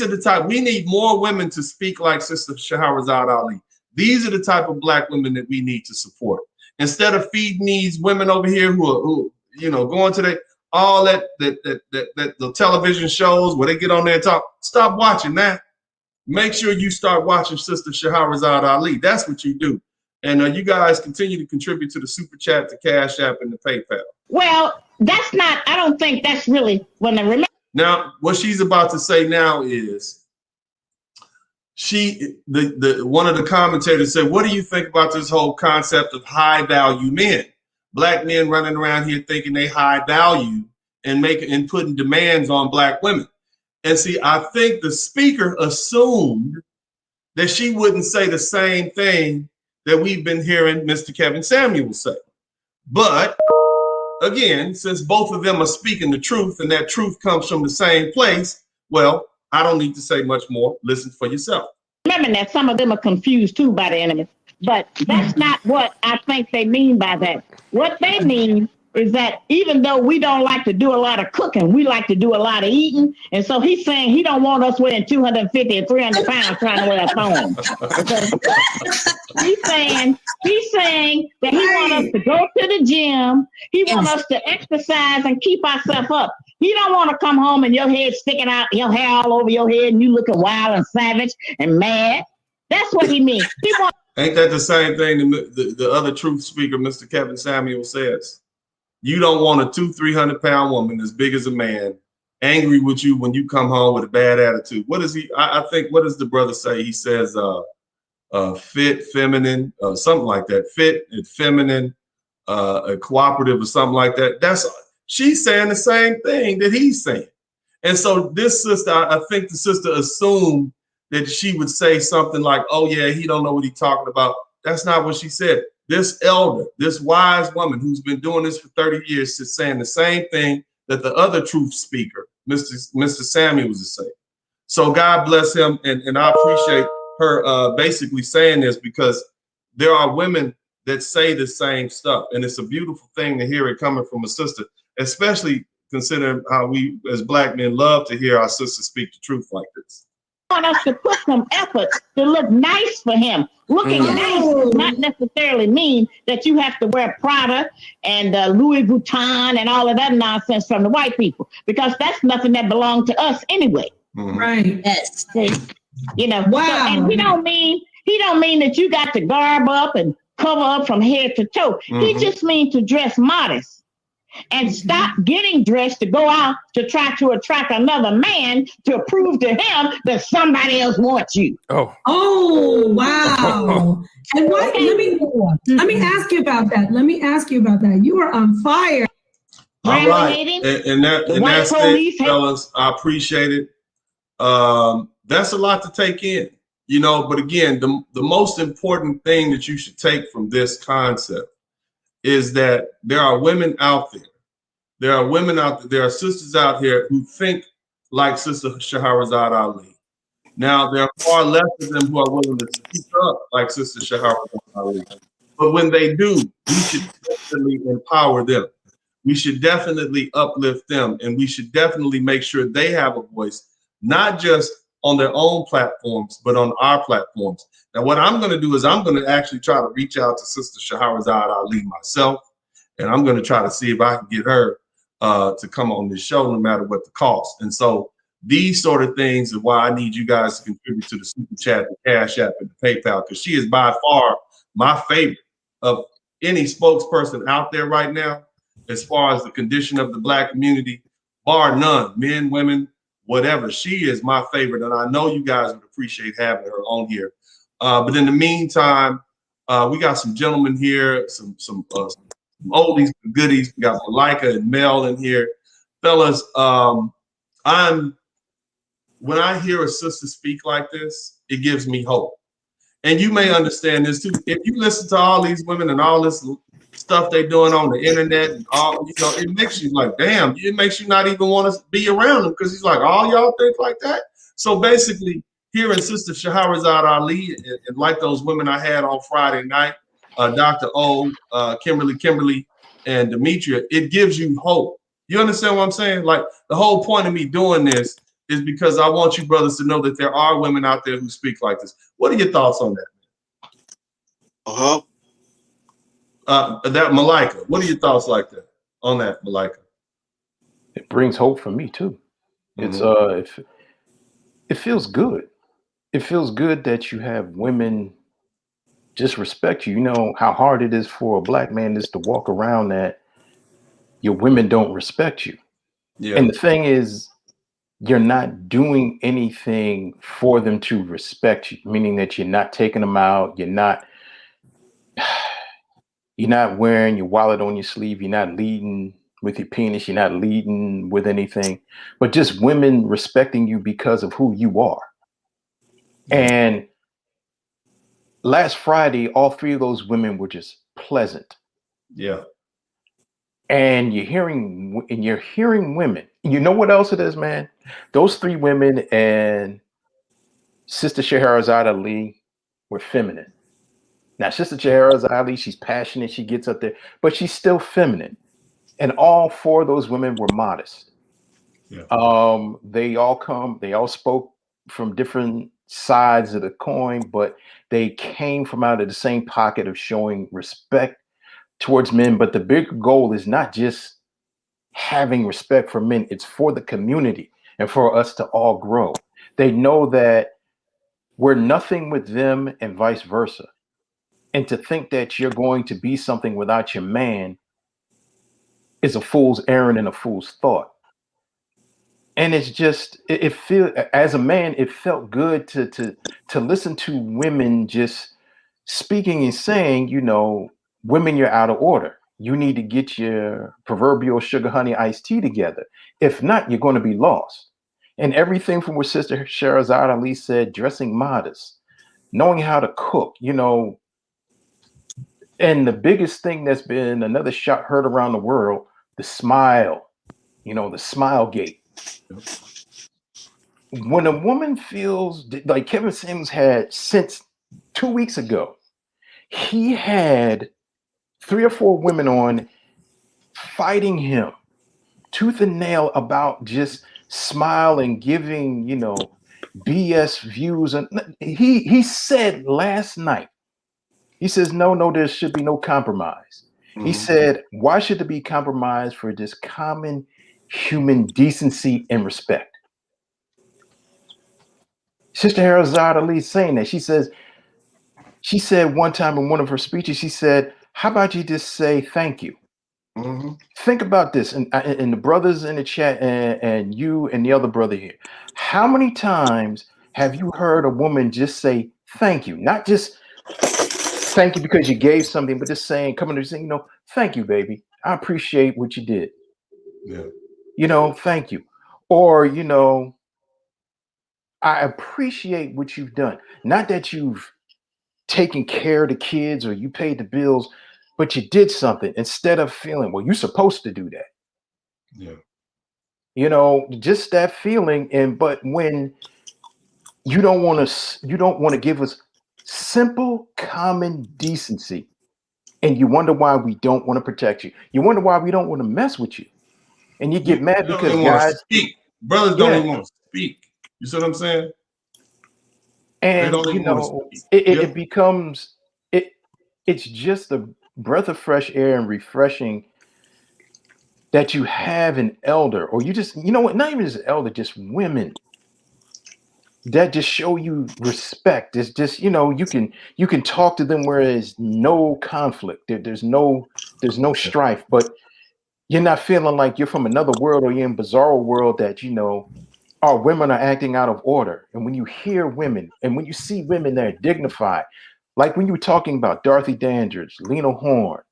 are the type, we need more women to speak like Sister Shaharazad Ali. These are the type of Black women that we need to support. Instead of feeding these women over here who going to all the television shows where they get on there and talk, stop watching that. Make sure you start watching Sister Shaharazad Ali. That's what you do. And you guys continue to contribute to the Super Chat, the Cash App, and the PayPal. Well, I don't think that's really when I remember. Now, what she's about to say now is one of the commentators said, what do you think about this whole concept of high value men? Black men running around here thinking they high value and putting demands on Black women. And see, I think the speaker assumed that she wouldn't say the same thing that we've been hearing Mr. Kevin Samuel say. But again, since both of them are speaking the truth and that truth comes from the same place, well, I don't need to say much more. Listen for yourself. Remember that some of them are confused too by the enemy, but that's not what I think they mean by that. What they mean is that even though we don't like to do a lot of cooking, we like to do a lot of eating. And so he's saying he don't want us weighing 250 and 300 pounds trying to wear a thong. He's saying that he wants us to go to the gym. He wants us to exercise and keep ourselves up. He don't want to come home and your head sticking out, your hair all over your head, and you looking wild and savage and mad. That's what he means. He wants. Ain't that the same thing the other truth speaker, Mr. Kevin Samuel, says? You don't want a 200-300-pound woman as big as a man, angry with you when you come home with a bad attitude. What is he? I think, what does the brother say? He says, fit, feminine, something like that. Fit and feminine, cooperative or something like that. She's saying the same thing that he's saying. And so this sister, I think the sister assumed that she would say something like, oh yeah, he don't know what he's talking about. That's not what she said. This elder, this wise woman who's been doing this for 30 years is saying the same thing that the other truth speaker, Mr. Samuel, was saying. So God bless him. And I appreciate her basically saying this, because there are women that say the same stuff. And it's a beautiful thing to hear it coming from a sister, especially considering how we as Black men love to hear our sisters speak the truth like this. Want us to put some effort to look nice for him. Looking nice does not necessarily mean that you have to wear Prada and Louis Vuitton and all of that nonsense from the white people, because that's nothing that belongs to us anyway. Right. Yes. You know. Wow. So, and he don't mean that you got to garb up and cover up from head to toe. He just means to dress modest. And stop getting dressed to go out to try to attract another man to prove to him that somebody else wants you. Oh, wow. And what? Let me ask you about that. You are on fire. All right. And that's it, fellas. I appreciate it. That's a lot to take in, you know, but again, the most important thing that you should take from this concept is that there are women out there. There are sisters out here who think like Sister Shaharazad Ali. Now, there are far less of them who are willing to speak up like Sister Shaharazad Ali. But when they do, we should definitely empower them. We should definitely uplift them, and we should definitely make sure they have a voice, not just on their own platforms, but on our platforms. Now, what I'm going to do is I'm going to actually try to reach out to Sister Shaharazad Ali myself, and I'm going to try to see if I can get her to come on this show, no matter what the cost. And so these sort of things are why I need you guys to contribute to the Super Chat, the Cash App, and the PayPal, because she is by far my favorite of any spokesperson out there right now, as far as the condition of the Black community, bar none, men, women, whatever. She is my favorite, and I know you guys would appreciate having her on here. But in the meantime, we got some gentlemen here, some oldies and goodies. We got Malika and Mel in here. Fellas, when I hear a sister speak like this, it gives me hope. And you may understand this too. If you listen to all these women and all this stuff they doing on the internet, and all, you know, it makes you like, damn, it makes you not even want to be around them, because he's like, all y'all think like that? So basically, hearing Sister Shaharazad Ali and like those women I had on Friday night, Dr. O, Kimberly, and Demetria, it gives you hope. You understand what I'm saying? Like, the whole point of me doing this is because I want you brothers to know that there are women out there who speak like this. What are your thoughts on that? That Malika, what are your thoughts like that on that, Malika? It brings hope for me too. It's it feels good. It feels good that you have women just respect you. You know how hard it is for a Black man is to walk around that your women don't respect you. Yeah. And the thing is, you're not doing anything for them to respect you, meaning that you're not taking them out. You're not wearing your wallet on your sleeve. You're not leading with your penis. You're not leading with anything, but just women respecting you because of who you are. And last Friday, all three of those women were just pleasant. Yeah. And you're hearing women. You know what else it is, man? Those three women and Sister Shaharazad Ali were feminine. Now, Sister Shaharazad Ali, she's passionate. She gets up there, but she's still feminine. And all four of those women were modest. Yeah. They all spoke from different sides of the coin, but they came from out of the same pocket of showing respect towards men. But the bigger goal is not just having respect for men, it's for the community and for us to all grow. They know that we're nothing with them and vice versa. And to think that you're going to be something without your man is a fool's errand and a fool's thought. And it's just, it feel, as a man, it felt good to listen to women just speaking and saying, you know, women, you're out of order. You need to get your proverbial sugar honey iced tea together. If not, you're going to be lost. And everything from what Sister Shaharazad Ali said, dressing modest, knowing how to cook, you know, and the biggest thing that's been another shot heard around the world, the smile, you know, the smile gate. When a woman feels like Kevin Samuels had since 2 weeks ago, he had 3 or 4 women on fighting him tooth and nail about just smile and giving, you know, BS views. And he said last night, he says, no, there should be no compromise. He said, why should there be compromise for just common human decency and respect? Sister Shaharazad Ali saying that. She said one time in one of her speeches, she said, how about you just say thank you? Think about this, and the brothers in the chat and you and the other brother here. How many times have you heard a woman just say thank you? Not just thank you because you gave something, but just saying, coming to saying, you know, thank you, baby. I appreciate what you did. Yeah. You know, thank you. Or, you know, I appreciate what you've done. Not that you've taken care of the kids or you paid the bills, but you did something instead of feeling, well, you're supposed to do that. Yeah. You know, just that feeling. And but when you don't want to give us simple common decency, and you wonder why we don't want to protect you. You wonder why we don't want to mess with you. And you get mad don't because even want guys to speak. Brothers don't even want to speak. You see what I'm saying? They and don't you even want to know, speak. it becomes it's just a breath of fresh air and refreshing that you have an elder, or you just, you know what, not even just an elder, just women that just show you respect. It's just, you know, you can talk to them where there's no conflict, there's no strife, but you're not feeling like you're from another world or you're in bizarre world that, you know, our women are acting out of order. And when you hear women and when you see women that are dignified, like when you were talking about Dorothy Dandridge, Lena Horne,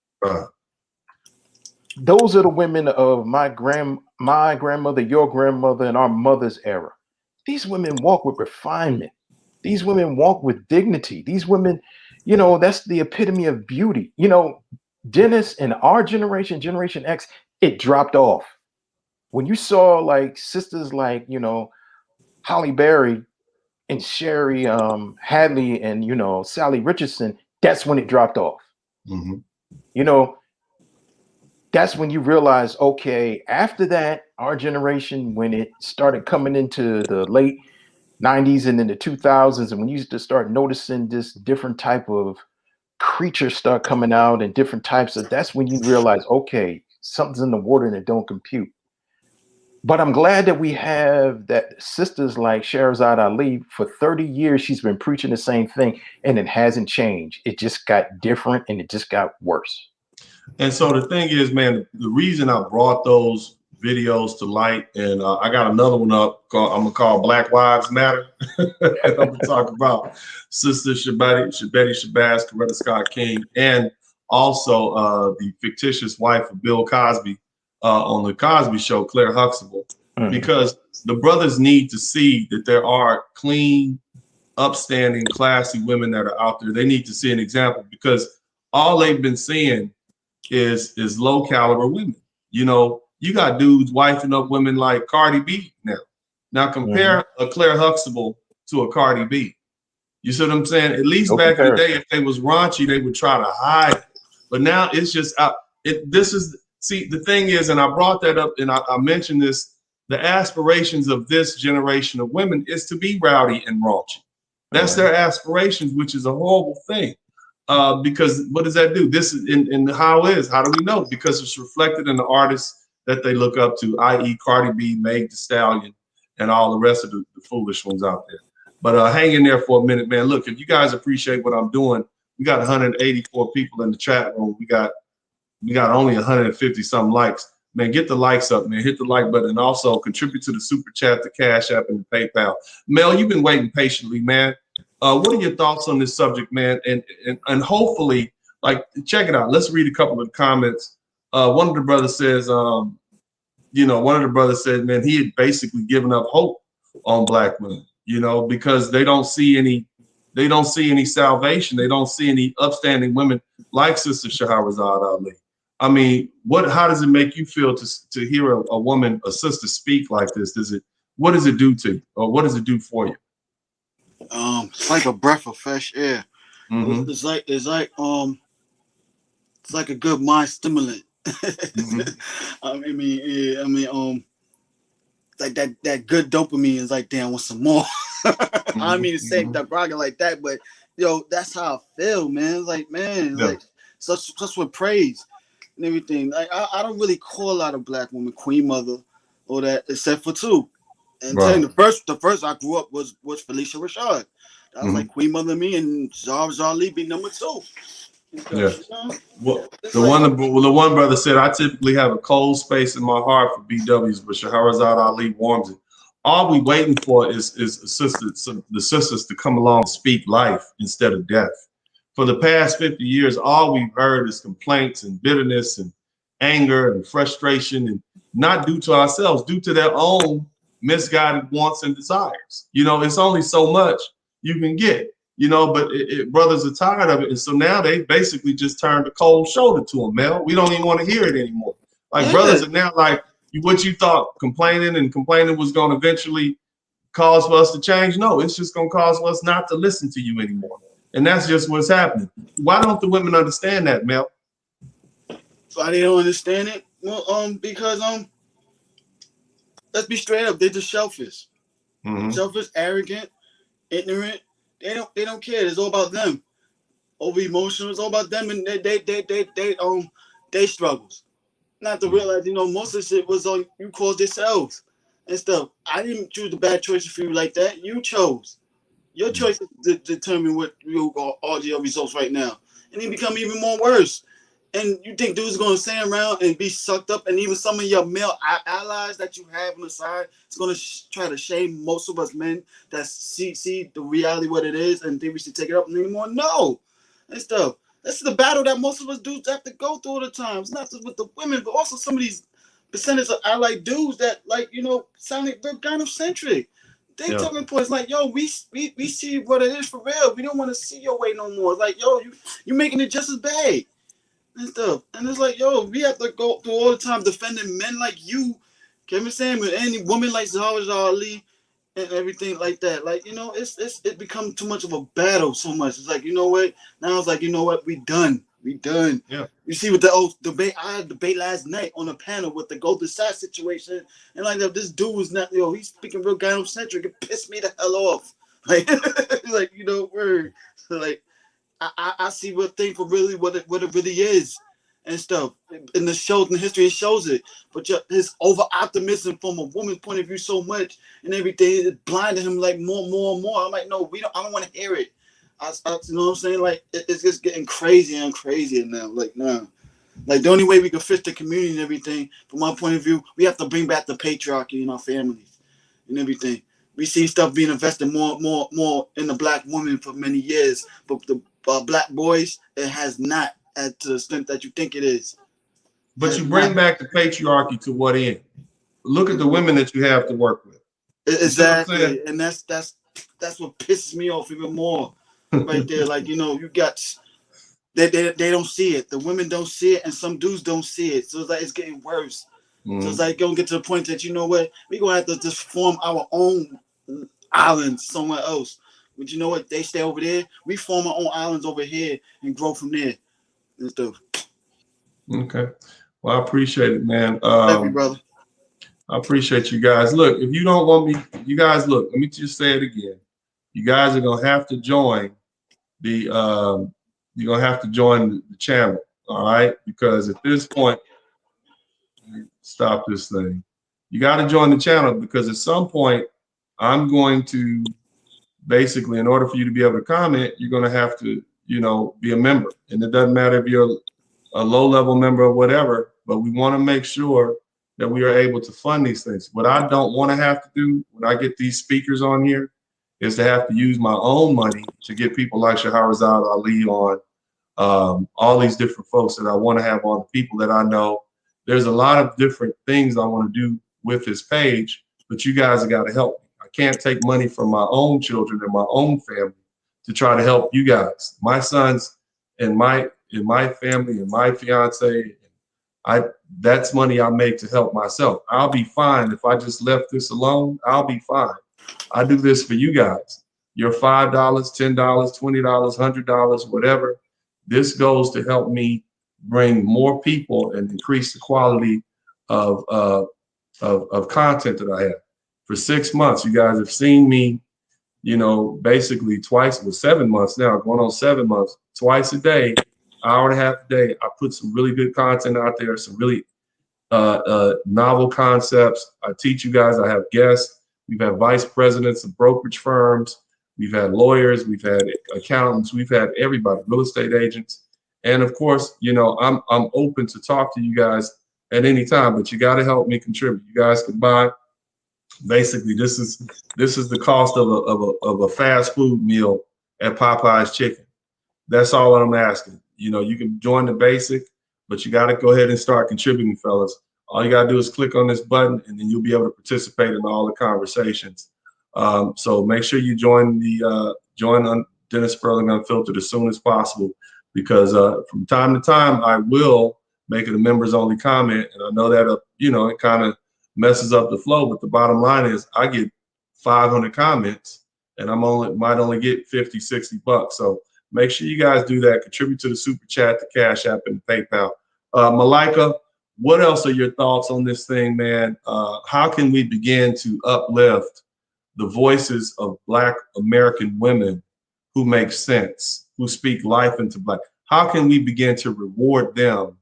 those are the women of my grandmother, your grandmother, and our mother's era. These women walk with refinement. These women walk with dignity. These women, you know, that's the epitome of beauty. You know, Dennis and our generation, Generation X, it dropped off. When you saw like sisters like, you know, Holly Berry and Sherry Hadley and, you know, Sally Richardson, that's when it dropped off. You know, that's when you realize, okay, after that, our generation, when it started coming into the late 90s and then the 2000s, and when you used to start noticing this different type of creatures start coming out and different types of, that's when you realize, okay, something's in the water and it don't compute. But I'm glad that we have that sisters like Shaharazad Ali. For 30 years, she's been preaching the same thing and it hasn't changed. It just got different and it just got worse. And so the thing is, man, the reason I brought those videos to light, and I got another one up called, I'm gonna call Black Lives Matter. And I'm gonna talk about Sister Shabazz Coretta Scott King, and also the fictitious wife of Bill Cosby on the Cosby Show, Claire Huxtable, because the brothers need to see that there are clean, upstanding, classy women that are out there. They need to see an example, because all they've been seeing is low caliber women. You know, you got dudes wifing up women like Cardi B now. Now compare a Claire Huxtable to a Cardi B. You see what I'm saying? At least No back comparison. in the day, if they was raunchy, they would try to hide it. But now it's just see, the thing is, and I brought that up and I mentioned this, the aspirations of this generation of women is to be rowdy and raunchy. That's their aspirations, which is a horrible thing. Because what does that do? This is in how do we know? Because it's reflected in the artists that they look up to, i.e. Cardi B, Meg Thee Stallion, and all the rest of the foolish ones out there. But hang in there for a minute, man. Look, if you guys appreciate what I'm doing, we got 184 people in the chat room. We got only 150 some likes. Man, get the likes up, man. Hit the like button, and also contribute to the super chat, the Cash App, and the PayPal. Mel, you've been waiting patiently, man. What are your thoughts on this subject, man? And hopefully, like, check it out. Let's read a couple of comments. One of the brothers says, man, he had basically given up hope on black women, because they don't see any salvation. They don't see any upstanding women like Sister Shaharazad Ali. I mean, how does it make you feel to hear a woman, a sister, speak like this? What does it do to you, or what does it do for you? It's like a breath of fresh air. Mm-hmm. It's like a good mind stimulant. Mm-hmm. Like that good dopamine is like, damn, want some more. Mm-hmm. I mean to say that bragging like that, but that's how I feel, man. It's like, man, like such with praise and everything. Like I don't really call a lot of black women queen mother or that, except for two. And right. the first I grew up was Felicia Rashad. That was like queen mother me, and Shaharazad Ali be number 2. Yeah. Well, the one brother said, I typically have a cold space in my heart for BWs, but Shaharazad Ali warms it. All we waiting for is the sisters to come along and speak life instead of death. For the past 50 years, all we've heard is complaints and bitterness and anger and frustration, and not due to ourselves, due to their own misguided wants and desires. It's only so much you can get. But brothers are tired of it. And so now they basically just turned a cold shoulder to them, Mel. We don't even want to hear it anymore. Like, brothers are now like, what you thought complaining was going to eventually cause for us to change? No, it's just going to cause for us not to listen to you anymore. And that's just what's happening. Why don't the women understand that, Mel? Why they don't understand it? Well, because let's be straight up, they're just selfish. Mm-hmm. Selfish, arrogant, ignorant. They don't care. It's all about them. Over emotional. It's all about them and they struggles. Not to realize, most of the shit was on you caused yourselves and stuff. I didn't choose the bad choices for you like that. You chose. Your choices determine what all your results right now, and they become even more worse. And you think dudes are gonna stand around and be sucked up, and even some of your male allies that you have on the side is gonna try to shame most of us men that see the reality what it is and think we should take it up anymore? No, and stuff. This is the battle that most of us dudes have to go through all the time. It's not just with the women, but also some of these percentage of allied dudes that sound like they're gynocentric. They talking points like, yo, we see what it is for real. We don't want to see your way no more. It's like, yo, you making it just as bad. And stuff. And it's like, yo, we have to go through all the time defending men like you, Kevin Samuel, any woman like Shaharazad Ali and everything like that. Like, it becomes too much of a battle so much. It's like, what? Now it's like, we done. We done. Yeah. You see with the old debate, I had a debate last night on a panel with the Golden Side situation. And like this dude was not, he's speaking real gynocentric. It pissed me the hell off. Like, word. So like, I see what thing for really what it really is and stuff. In the shows in history, it shows it. But his over optimism from a woman's point of view so much and everything, it blinded him like more and more. I'm like, no, I don't want to hear it. You know what I'm saying? Like it's just getting crazier and crazier now. Like now, like the only way we can fix the community and everything, from my point of view, we have to bring back the patriarchy in our families and everything. We see stuff being invested more in the black woman for many years, but the black boys, it has not to the extent that you think it is. But you bring back the patriarchy to what end? Look at the women that you have to work with. Exactly, and that's what pisses me off even more, right there. Like you got they don't see it. The women don't see it, and some dudes don't see it. So it's like it's getting worse. So it's like gonna get to the point that we gonna have to just form our own island somewhere else. But you know what? They stay over there. We form our own islands over here and grow from there and stuff. Okay. Well, I appreciate it, man. Thank you, brother. I appreciate you guys. Look, if you don't want me, you guys, look, let me just say it again. you guys are gonna have to join the you're gonna have to join the channel, all right? Because at this point, stop this thing. You got to join the channel because at some point, I'm going to basically, in order for you to be able to comment, you're going to have to, you know, be a member. And it doesn't matter if you're a low-level member or whatever, but we want to make sure that we are able to fund these things. What I don't want to have to do when I get these speakers on here is to have to use my own money to get people like Shaharazad Ali on, all these different folks that I want to have on, the people that I know. There's a lot of different things I want to do with this page, but you guys have got to help me. I can't take money from my own children and my own family to try to help you guys. My sons and my family and my fiance, that's money I make to help myself. I'll be fine if I just left this alone. I'll be fine. I do this for you guys. Your $5, $10, $20, $100, whatever. This goes to help me bring more people and increase the quality of content that I have. For 6 months, you guys have seen me, you know, basically twice, well, 7 months now, going on 7 months, twice a day, hour and a half a day. I put some really good content out there, some really novel concepts. I teach you guys. I have guests. We've had vice presidents of brokerage firms. We've had lawyers. We've had accountants. We've had everybody, real estate agents. And of course, you know, I'm open to talk to you guys at any time, but you got to help me contribute. You guys can buy. Basically, this is the cost of a fast food meal at Popeye's Chicken. That's all I'm asking. You know, you can join the basic, but you got to go ahead and start contributing, fellas. All you got to do is click on this button, and then you'll be able to participate in all the conversations. So make sure you join Dennis Spurling Unfiltered as soon as possible, because from time to time I will make it a members only comment, and I know that you know, it kind of messes up the flow, but the bottom line is I get 500 comments and might only get 50, 60 bucks. So make sure you guys do that. Contribute to the super chat, the Cash App, and PayPal. Malika, what else are your thoughts on this thing, man? How can we begin to uplift the voices of Black American women who make sense, who speak life into Black? How can we begin to reward them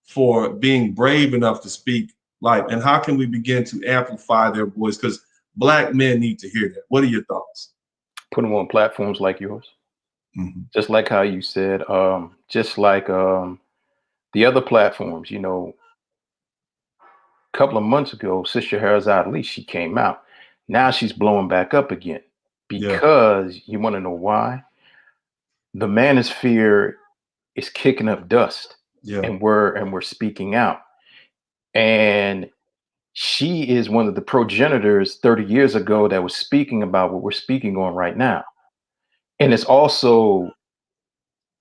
for being brave enough to speak life? And how can we begin to amplify their voice? Because Black men need to hear that. What are your thoughts? Put them on platforms like yours. Mm-hmm. Just like how you said, just like the other platforms, you know, a couple of months ago, Sister Shaharazad Ali, she came out. Now she's blowing back up again because you want to know why? The manosphere is kicking up dust, and we're speaking out. And she is one of the progenitors 30 years ago that was speaking about what we're speaking on right now. And it's also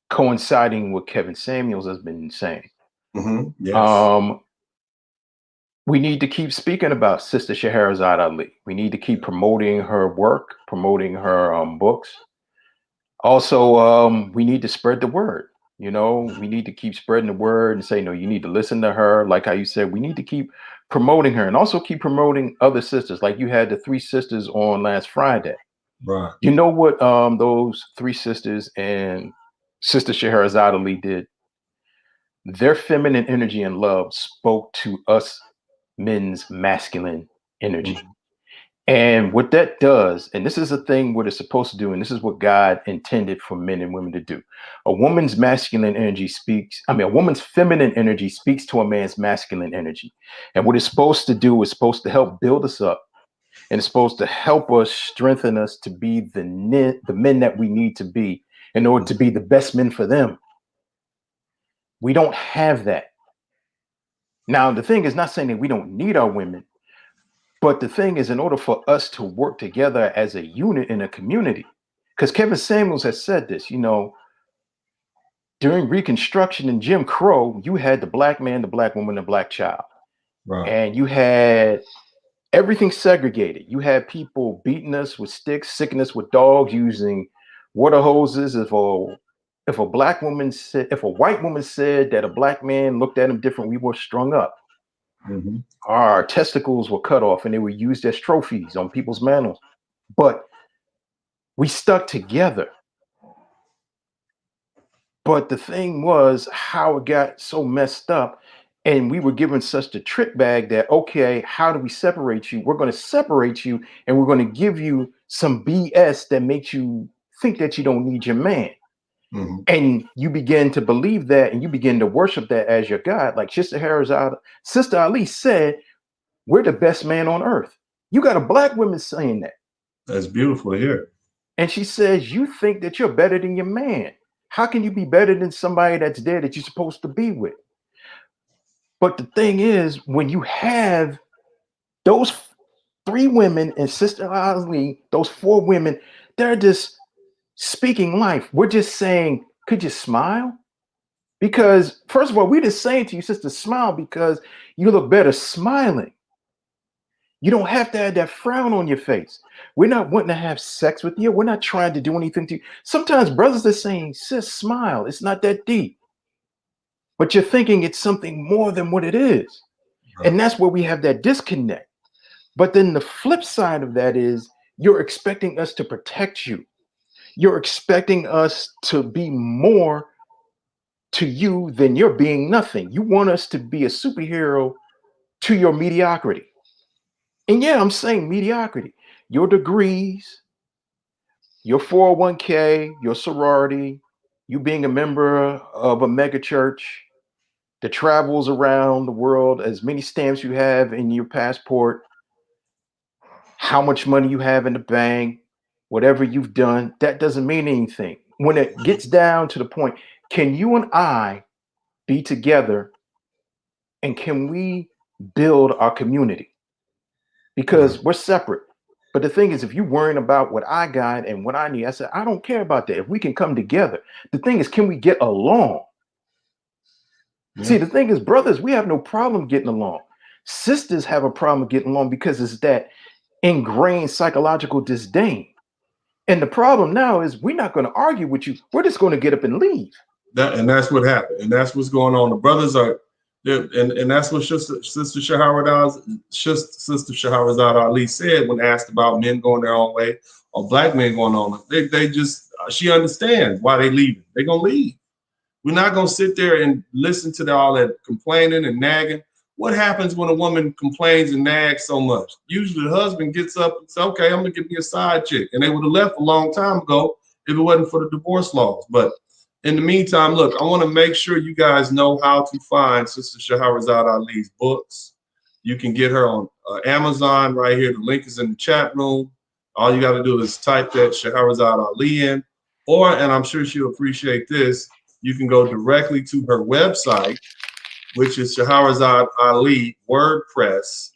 coinciding with Kevin Samuels has been saying. Mm-hmm. Yes. We need to keep speaking about Sister Shaharazad Ali. We need to keep promoting her work, promoting her books. Also, we need to spread the word. You know, we need to keep spreading the word and say, no, you need to listen to her. Like how you said, we need to keep promoting her and also keep promoting other sisters. Like you had the 3 sisters on last Friday. Right. You know what those 3 sisters and Sister Shaharazad Ali did? Their feminine energy and love spoke to us men's masculine energy. Mm-hmm. And what that does, and this is a thing what it's supposed to do, and this is what God intended for men and women to do. A woman's masculine energy a woman's feminine energy speaks to a man's masculine energy. And what it's supposed to do is supposed to help build us up, and it's supposed to help us, strengthen us to be the men that we need to be in order to be the best men for them. We don't have that. Now, the thing is not saying that we don't need our women, but the thing is, in order for us to work together as a unit in a community, because Kevin Samuels has said this, you know, during Reconstruction and Jim Crow, you had the Black man, the Black woman, the Black child. Right. And you had everything segregated. You had people beating us with sticks, sicking us with dogs, using water hoses. If a white woman said that a Black man looked at him different, we were strung up. Mm-hmm. Our testicles were cut off and they were used as trophies on people's mantles. But We stuck together. But the thing was how it got so messed up, and we were given such a trick bag that, okay, how do we separate you? We're going to separate you, and we're going to give you some BS that makes you think that you don't need your man. Mm-hmm. And you begin to believe that, and you begin to worship that as your God. Like Sister Ali said, we're the best man on earth. You got a black woman saying that. That's beautiful to hear. And she says, you think that you're better than your man. How can you be better than somebody that's there that you're supposed to be with? But the thing is, when you have those 3 women and Sister Ali, those 4 women, they're just speaking life. We're just saying, could you smile? Because first of all, we're just saying to you, sister, smile because you look better smiling. You don't have to have that frown on your face. We're not wanting to have sex with you. We're not trying to do anything to you. Sometimes brothers are saying, sis, smile. It's not that deep. But you're thinking it's something more than what it is. Right. And that's where we have that disconnect. But then the flip side of that is you're expecting us to protect you. You're expecting us to be more to you than you're being nothing. You want us to be a superhero to your mediocrity. And yeah, I'm saying mediocrity. Your degrees, your 401k, your sorority, you being a member of a mega church that travels around the world, as many stamps you have in your passport, how much money you have in the bank, whatever you've done, that doesn't mean anything. When it gets down to the point, can you and I be together and can we build our community? Because we're separate. But the thing is, if you're worrying about what I got and what I need, I said, I don't care about that. If we can come together, the thing is, can we get along? Yeah. See, the thing is, brothers, we have no problem getting along. Sisters have a problem getting along because it's that ingrained psychological disdain. And the problem now is we're not going to argue with you. We're just going to get up and leave. And that's what happened. And that's what's going on. The brothers are, and that's what Sister Shaharazad Ali said when asked about men going their own way or black men going on. They just, she understands why they leaving. They're going to leave. We're not going to sit there and listen to all that complaining and nagging. What happens when a woman complains and nags so much? Usually the husband gets up and says, okay, I'm going to get me a side chick. And they would have left a long time ago if it wasn't for the divorce laws. But in the meantime, look, I want to make sure you guys know how to find Sister Shaharazad Ali's books. You can get her on Amazon right here. The link is in the chat room. All you got to do is type that Shaharazad Ali in, and I'm sure she'll appreciate this, you can go directly to her website, which is Shaharazad Ali WordPress,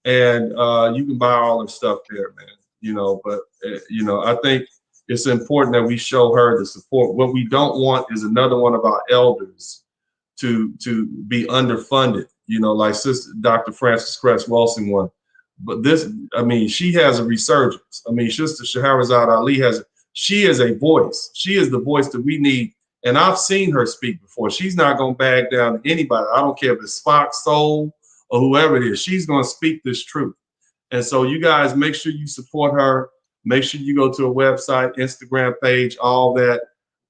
and you can buy all the stuff there, man. But I think it's important that we show her the support. What we don't want is another one of our elders to be underfunded, like Sister Dr. Frances Cress Wilson one. But this, she has a resurgence. Sister Shaharazad Ali she is a voice. She is the voice that we need. And I've seen her speak before. She's not going to back down to anybody. I don't care if it's Fox Soul or whoever it is. She's going to speak this truth. And so you guys make sure you support her. Make sure you go to her website, Instagram page, all that.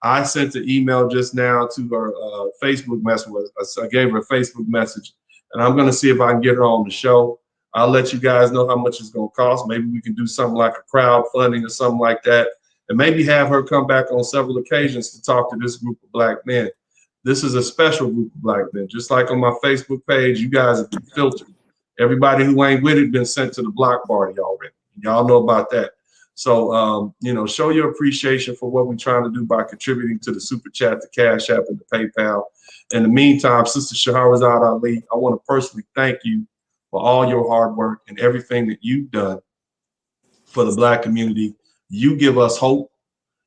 I sent an email just now to her Facebook message. I gave her a Facebook message, and I'm going to see if I can get her on the show. I'll let you guys know how much it's going to cost. Maybe we can do something like a crowdfunding or something like that, and maybe have her come back on several occasions to talk to this group of black men. This is a special group of black men. Just like on my Facebook page, you guys have been filtered. Everybody who ain't with it been sent to the block party already. Y'all know about that. So, show your appreciation for what we're trying to do by contributing to the Super Chat, the Cash App, and the PayPal. In the meantime, Sister Shaharazad Ali, I want to personally thank you for all your hard work and everything that you've done for the black community. You give us hope.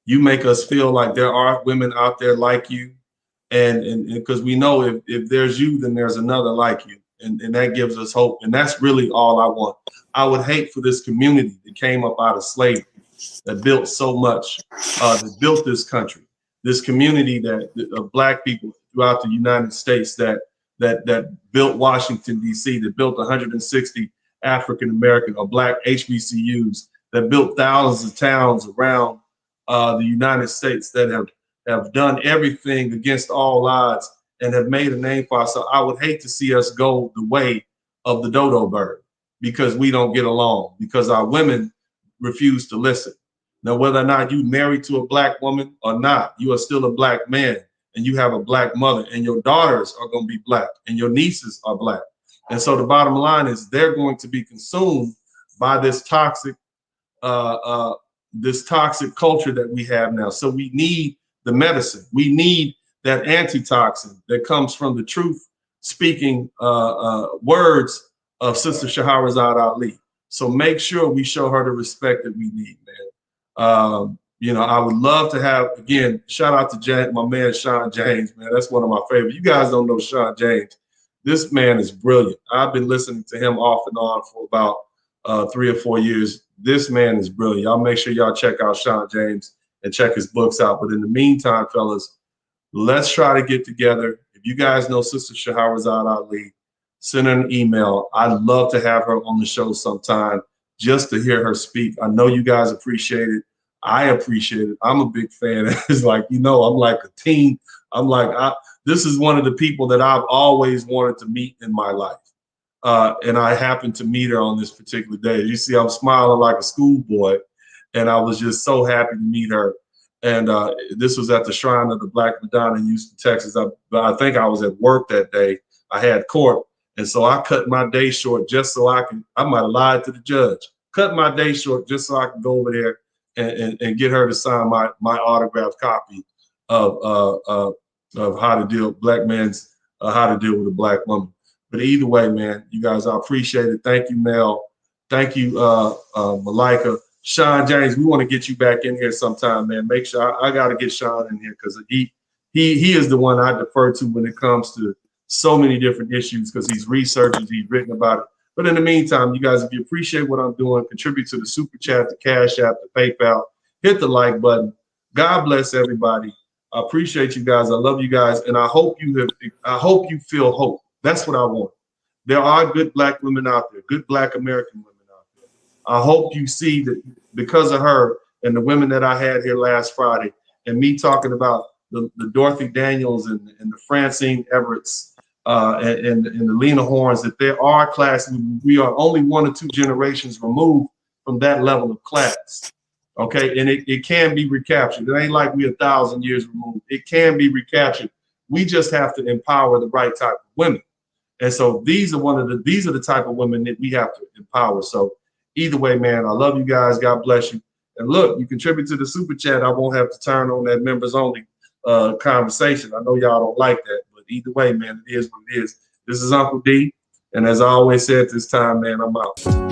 You make us feel like there are women out there like you. And because we know if there's you, then there's another like you. And that gives us hope. And that's really all I want. I would hate for this community that came up out of slavery, that built so much, that built this country, this community of black people throughout the United States that built Washington, D.C., that built 160 African-American or black HBCUs, that built thousands of towns around the United States that have done everything against all odds and have made a name for ourselves. I would hate to see us go the way of the dodo bird because we don't get along, because our women refuse to listen. Now, whether or not you married to a black woman or not, you are still a black man and you have a black mother, and your daughters are going to be black and your nieces are black. And so the bottom line is they're going to be consumed by this toxic culture that we have now. So we need the medicine. We need that antitoxin that comes from the truth speaking words of Sister Shaharazad Ali. So make sure we show her the respect that we need, man. You know, I would love to have, again, shout out to my man, Sean James, man. That's one of my favorites. You guys don't know Sean James. This man is brilliant. I've been listening to him off and on for about 3 or 4 years. This man is brilliant. Y'all make sure y'all check out Sean James and check his books out. But in the meantime, fellas, let's try to get together. If you guys know Sister Shaharazad Ali, send her an email. I'd love to have her on the show sometime just to hear her speak. I know you guys appreciate it. I appreciate it. I'm a big fan. It's like, you know, I'm like a teen. I'm like, this is one of the people that I've always wanted to meet in my life. And I happened to meet her on this particular day. You see, I'm smiling like a schoolboy, and I was just so happy to meet her. And this was at the Shrine of the Black Madonna in Houston, Texas. I think I was at work that day. I had court. And so I cut my day short just so I might have lied to the judge, cut my day short just so I could go over there and get her to sign my autographed copy of How to Deal Black Men's How to Deal with a Black Woman. But either way, man, you guys, I appreciate it. Thank you, Mel. Thank you, Malika. Sean James, we want to get you back in here sometime, man. Make sure I got to get Sean in here because he is the one I defer to when it comes to so many different issues because he's researched, he's written about it. But in the meantime, you guys, if you appreciate what I'm doing, contribute to the Super Chat, the Cash App, the PayPal, hit the like button. God bless everybody. I appreciate you guys. I love you guys. And I hope you feel hope. That's what I want. There are good Black women out there, good Black American women out there. I hope you see that because of her and the women that I had here last Friday and me talking about the Dorothy Daniels and the Francine Everetts and the Lena Horns, that there are classes. We are only 1 or 2 generations removed from that level of class. Okay, and it can be recaptured. It ain't like we're 1,000 years removed. It can be recaptured. We just have to empower the right type of women. And so these are the type of women that we have to empower. So either way, man, I love you guys. God bless you. And look, you contribute to the Super Chat. I won't have to turn on that members only conversation. I know y'all don't like that, but either way, man, it is what it is. This is Uncle D. And as I always say at this time, man, I'm out.